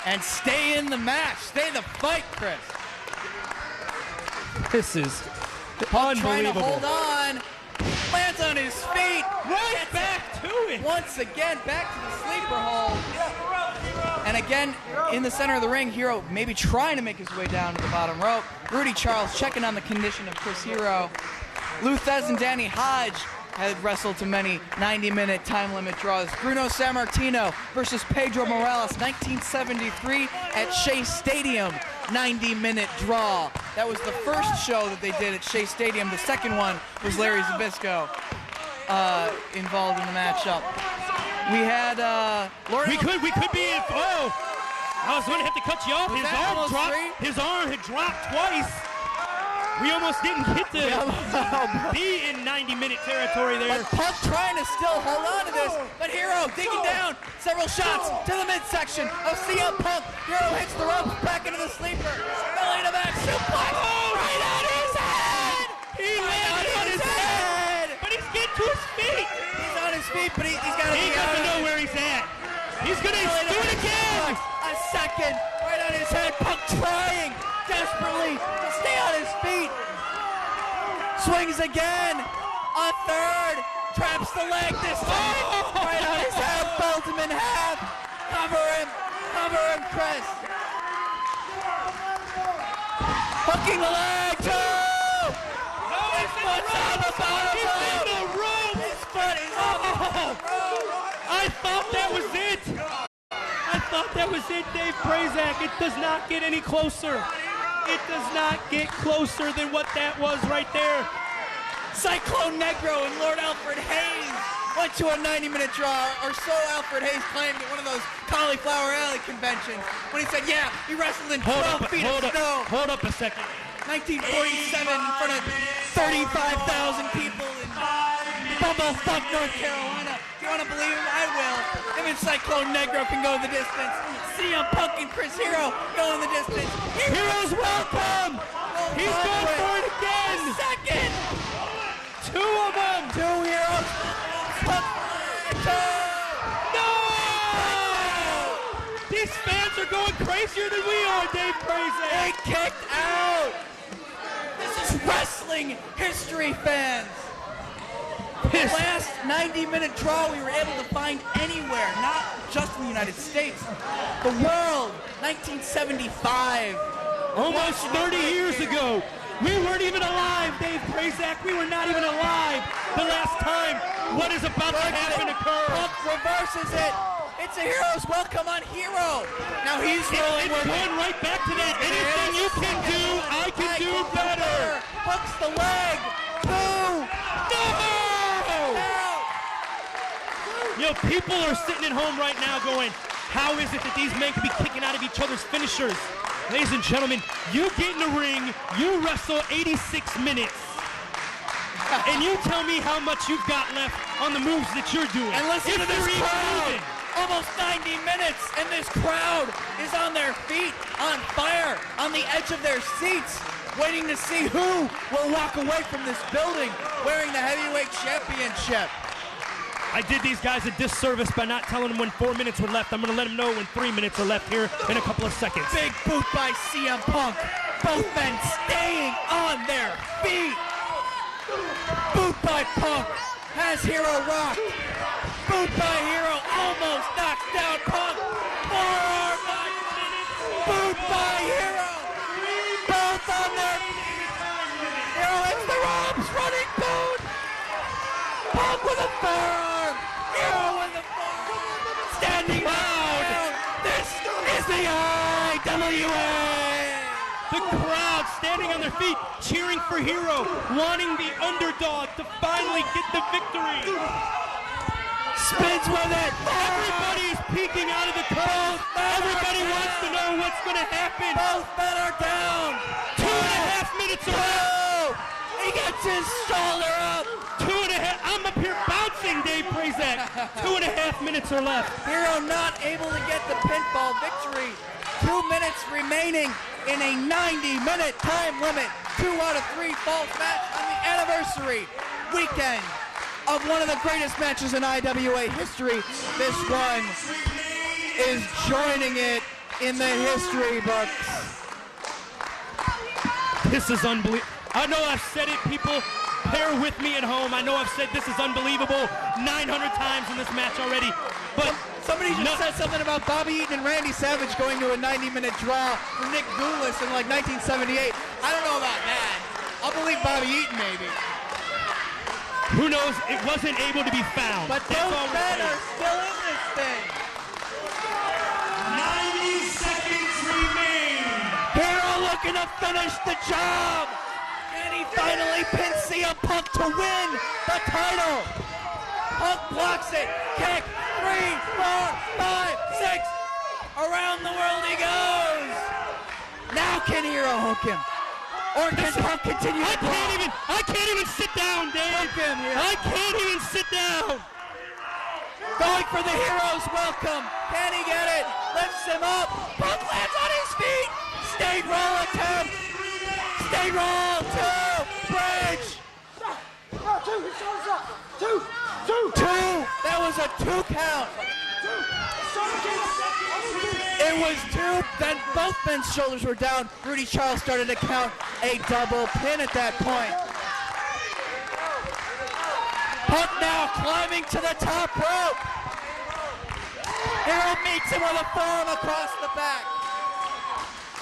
and stay in the match, stay in the fight, Chris. This is Punk trying to unbelievable. hold on, lands on his feet, Right back to it. once again back to the sleeper hold. And again, in the center of the ring, Hero maybe trying to make his way down to the bottom rope. Rudy Charles checking on the condition of Chris Hero. Lou Thez and Danny Hodge had wrestled to many 90-minute time limit draws. Bruno Sammartino versus Pedro Morales, 1973 at Shea Stadium, 90-minute draw. That was the first show that they did at Shea Stadium. The second one was Larry Zbyszko involved in the matchup. We had We could be in. Oh, I was going to have to cut you off. Was that almost three? His arm had dropped twice. We almost didn't get to be in 90-minute territory there. But Punk trying to still hold on to this, but Hero digging down several shots to the midsection of CM Punk. Hero hits the ropes back into the sleeper. Belly to back suplex right on his head. He landed on his feet. He's on his feet, but he's got to He be out doesn't of know it. where he's at. He's going to do it again. A second, right on his head. Punk trying desperately to stay on his feet. Swings again. A third. Traps the leg this time. Right on his head. Folds him in half. Cover him, Chris. Hooking the leg, too. No, His foot's on the bottom He's in rope. the rope. His foot is on the rope. I thought that was it. I thought that was it, Dave Prazak. It does not get any closer. It does not get closer than what that was right there. Cyclone Negro and Lord Alfred Hayes went to a 90-minute draw, or so Alfred Hayes claimed at one of those Cauliflower Alley conventions when he said, yeah, he wrestled in 12 feet of snow. Hold up a second. 1947 in front of 35,000 people in Bumblefuck, North Carolina. If you want to believe him, I will. Him and Cyclone Negro can go the distance. CM Punk and Chris Hero go in the distance. Heroes welcome. He's going for it again. Second. Two of them. Two Heroes. Punk. Two. No! These fans are going crazier than we are, Dave They Prazak. kicked out. This is wrestling history, fans. The last 90-minute draw we were able to find anywhere, not just in the United States. The world, 1975. Almost 30 years ago. We weren't even alive, Dave Prazak. We were not even alive the last time what is about to happen occurred. Punk reverses it. It's a Hero's Welcome on Hero. Now he's rolling It's with going right back to that. Anything you can do, I can do better. Hooks the leg. Boo. You know, people are sitting at home right now going, how is it that these men can be kicking out of each other's finishers? Ladies and gentlemen, you get in the ring, you wrestle 86 minutes, and you tell me how much you've got left on the moves that you're doing. And listen to If this you're even crowd. moving. Almost 90 minutes, and this crowd is on their feet, on fire, on the edge of their seats, waiting to see who will walk away from this building wearing the heavyweight championship. I did these guys a disservice by not telling them when 4 minutes were left. I'm going to let them know when 3 minutes are left here in a couple of seconds. Big boot by CM Punk. Both men staying on their feet. Boot by Punk has Hero rocked. Boot by Hero almost knocks down Punk. Forearm by boot by Hero. Both on their feet. Hero hits the ropes. Running boot. Punk with a forearm. Hero with a forearm. Standing down. This is the IWA. The crowd standing on their feet, cheering for Hero, wanting the underdog to finally get the victory. Spins with it. Everybody is peeking out of the crowd. Everybody wants to know what's going to happen. Both men are down. 2.5 minutes are left. Oh, he gets his shoulder up. 2.5. I'm up here bouncing, Dave Prazak. 2.5 minutes are left. Hero not able to get the pinfall victory. 2 minutes remaining in a 90-minute time limit. 2 out of 3 falls match on the anniversary weekend of one of the greatest matches in IWA history. This one is joining it in the history books. This is unbelievable. I know I've said it, people. Bear with me at home. I know I've said this is unbelievable 900 times in this match already. But somebody just said something about Bobby Eaton and Randy Savage going to a 90-minute draw for Nick Gulas in like 1978. I don't know about that. I'll believe Bobby Eaton maybe. Who knows? It wasn't able to be found. But That's all both we're men saying. are still in this thing. 90 seconds remain. Hero looking to finish the job. And he finally pins CM Punk to win the title. Punk blocks it. Kick. 3, 4, 5, 6. Around the world he goes. Now can Hero hook him? Or can Punk continue to block? I can't even sit down, Dave. Hook him here. I can't even sit down. Going for the Hero's Welcome. Can he get it? Lifts him up. Punk lands on his feet. State roll attempt. State roll 2. Bridge. Two. That was a 2 count. It was 2. Then both men's shoulders were down. Rudy Charles started to count a double pin at that point. Punk now climbing to the top rope. Hero meets him with a forearm across the back.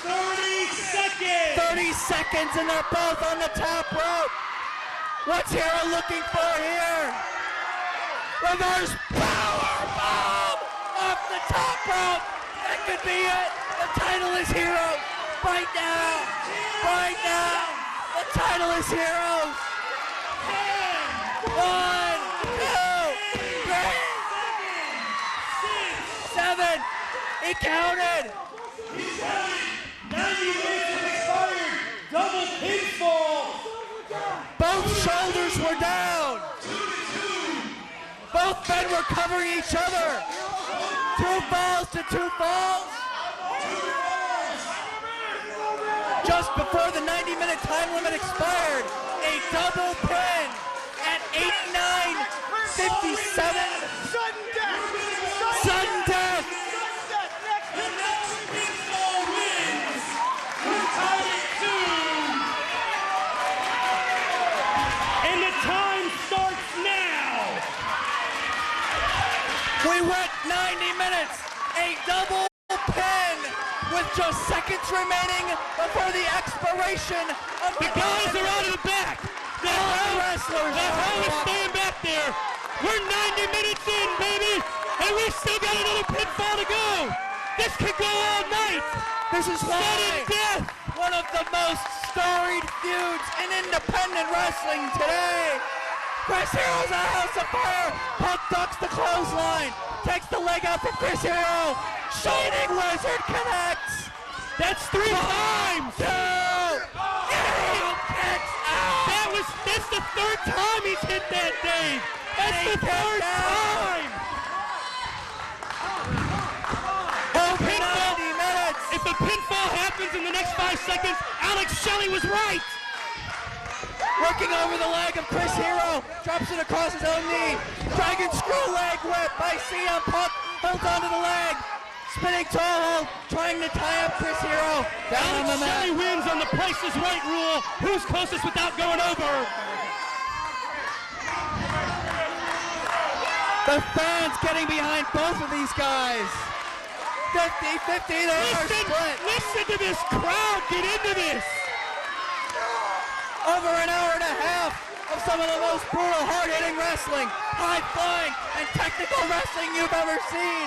30 seconds. 30 seconds and they're both on the top rope. What's Hero looking for here? Reverse powerbomb off the top rope. That could be it. The title is Hero. Right now. Right now. The title is Heroes. 1, 2, 3, 7. He counted. 90 minutes have expired. Double pinfall. Both shoulders were down. Both men were covering each other. 2 falls to 2 falls. Just before the 90-minute time limit expired, a double pin at 89:57. Sudden death. The next pinfall wins. We're tied at 2. And the time starts now. We went 90 minutes, a double pin with just seconds remaining before the expiration of The guys are out of the back. The wrestlers. hell is staying back there. We're 90 minutes in, baby, and we still got another pinfall to go. This could go all night. This is Sudden why death. one of the most storied feuds in independent wrestling today. Chris Hero's a house of fire. Punk ducks the clothesline. Takes the leg out from Chris Hero. Shining Wizard connects. That's 3 times. 2. Hero kicks out. That's the 3rd time he's hit that, Dave. That's He the kicked 3rd out. time. Over Pinfall. 90 minutes. If a pinfall happens in the next 5 seconds, Alex Shelley was right. Working over the leg of Chris Hero. Drops it across his own knee. Dragon screw leg whip by CM Punk. Holds onto the leg. Spinning toe hold. Trying to tie up Chris Hero. Down on the Alex Shelley mat. wins on the Price is Right rule. Who's closest without going over? The fans getting behind both of these guys. 50-50. They are split. Listen to this crowd. Get into this. Over an hour and a half of some of the most brutal, hard-hitting wrestling, high-flying, and technical wrestling you've ever seen.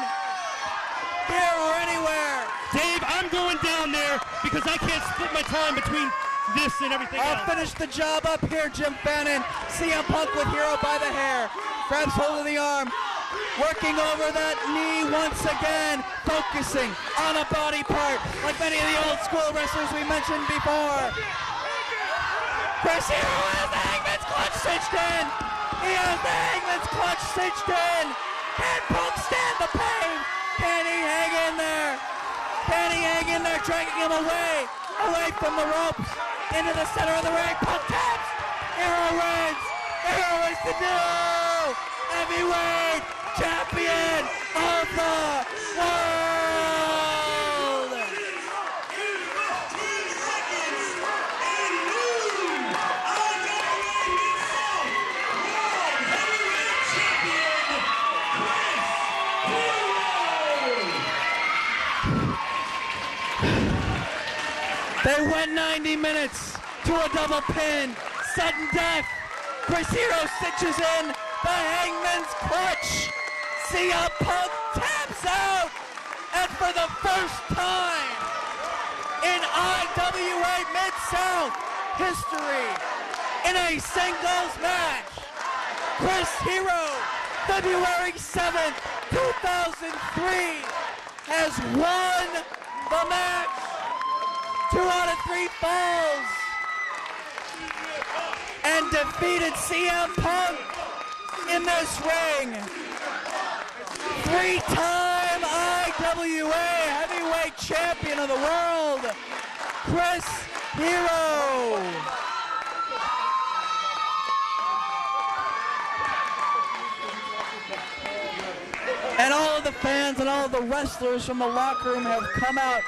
Here or anywhere. Dave, I'm going down there because I can't split my time between this and everything I'll else. finish the job up here, Jim Fannin. CM Punk with Hero by the hair. Grabs hold of the arm. Working over that knee once again. Focusing on a body part like many of the old school wrestlers we mentioned before. Chris Hero has the Hangman's clutch cinched in. He has the Hangman's clutch cinched in. Can Punk stand the pain? Can he hang in there? Can he hang in there, dragging him away from the ropes, into the center of the ring? Punk taps. Hero wins. Hero is the new heavyweight champion of the world. 15 seconds. A new IWA Mid-South World Heavyweight Champion, Chris Hero. They went 90 minutes to a double pin. Sudden death. Chris Hero stitches in the Hangman's clutch. CM Punk taps out. And for the first time in IWA Mid-South history, in a singles match, Chris Hero, February 7th, 2003, has won the match. 2 out of 3 falls. And defeated CM Punk in this ring. 3-time IWA Heavyweight Champion of the world, Chris Hero. And all of the fans and all of the wrestlers from the locker room have come out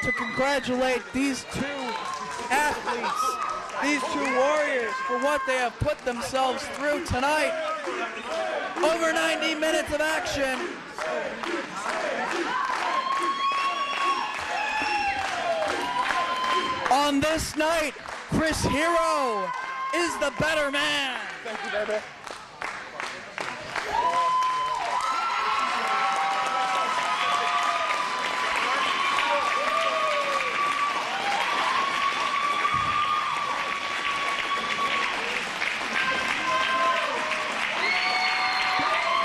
to congratulate these two athletes, these two warriors, for what they have put themselves through tonight. Over 90 minutes of action. On this night, Chris Hero is the better man. Thank you, baby.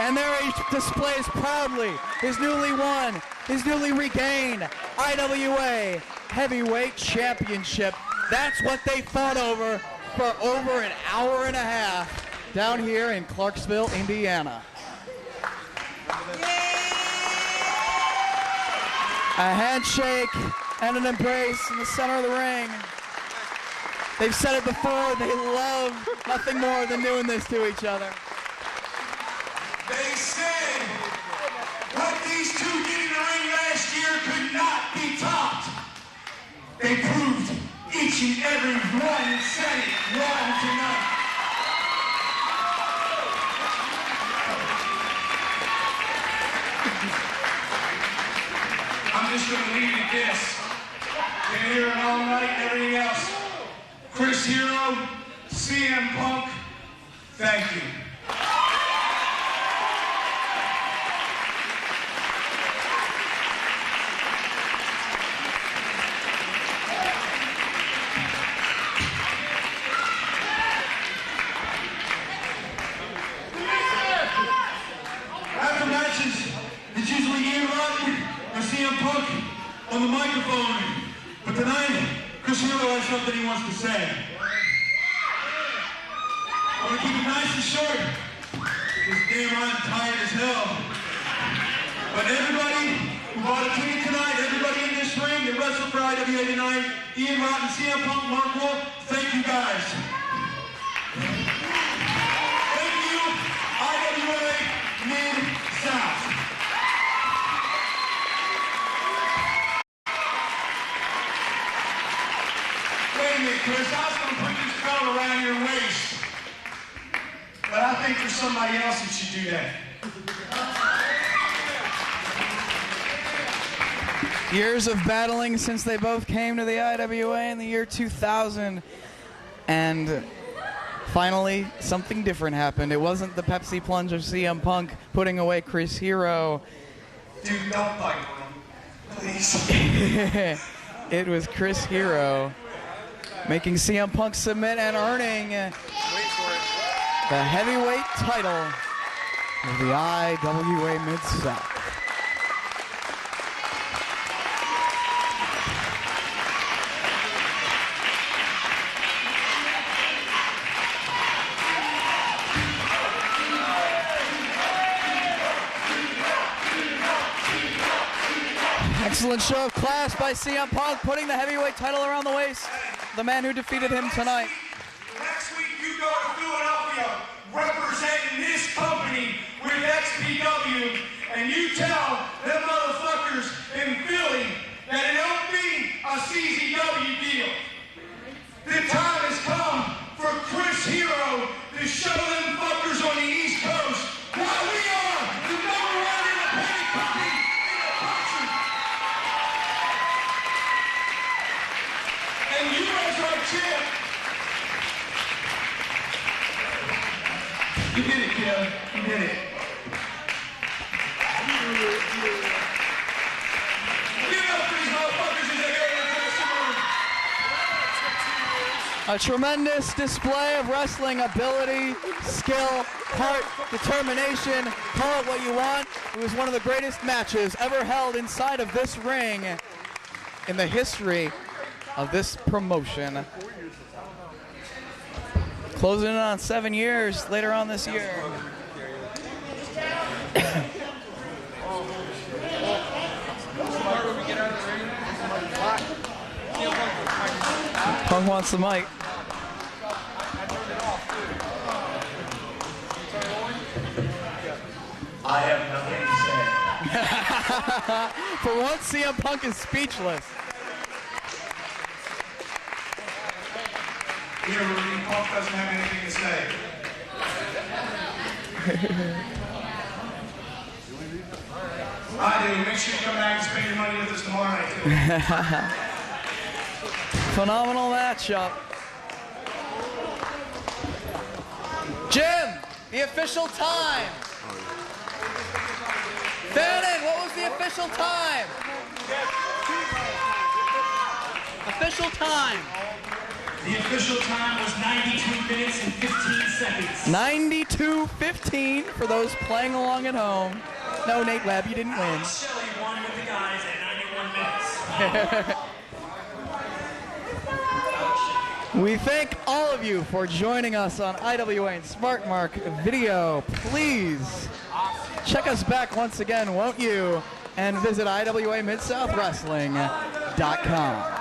And there he displays proudly his newly won, his newly regained IWA Heavyweight Championship. That's what they fought over for over an hour and a half down here in Clarksville, Indiana. A handshake and an embrace in the center of the ring. They've said it before, they love nothing more than doing this to each other. They said what these two did in the ring last year could not be topped. They proved each and every one and said it wrong tonight. I'm just going to leave you this. Been here all night and everything else. Chris Hero, CM Punk, thank you. After matches, it's usually Ian Rotten or CM Punk on the microphone. But tonight, Chris Hero has something he wants to say. I'm going to keep it nice and short. Because damn, I'm tired as hell. But everybody who bought a ticket tonight, everybody in this ring that wrestled for IWA tonight, Ian Rotten, CM Punk, Mark Wolf, thank you guys. Thank you, IWA Mid-South. Wait a minute, Chris, I was going to put this belt around your waist. But I think there's somebody else that should do that. Years of battling since they both came to the IWA in the year 2000. And finally, something different happened. It wasn't the Pepsi plunge of CM Punk putting away Chris Hero. Dude, don't bite him. Please. It was Chris Hero making CM Punk submit and earning the heavyweight title of the IWA Mid-South. Excellent show of class by CM Punk, putting the heavyweight title around the waist. The man who defeated him tonight. Next week you go to Philadelphia representing this company with XPW, and you tell them motherfuckers in Philly that it don't be a CZW deal. The time has come for Chris Hero to show them fuckers on the East Coast why we are the number one independent company in the country. And you as our champ, you did it, kid. You did it. Give it up for these motherfuckers as they go into the saloon. A tremendous display of wrestling ability, skill, heart, determination, call it what you want. It was one of the greatest matches ever held inside of this ring in the history of this promotion. Closing in on 7 years later on this year. Punk wants the mic. I have nothing to say. For once, CM Punk is speechless. Here, Rudy, Punk doesn't have anything to say. I do. Make sure you come back and spend your money with us tomorrow night, too. Phenomenal matchup. Jim, the official time. Fannin, what was the official time? Official time. The official time was 92 minutes and 15 seconds. 92:15 for those playing along at home. No, Nate Webb, you didn't win. Shelley won with the guys at 91 minutes. We thank all of you for joining us on IWA and Smart Mark Video. Please check us back once again, won't you? And visit IWAMidSouthWrestling.com.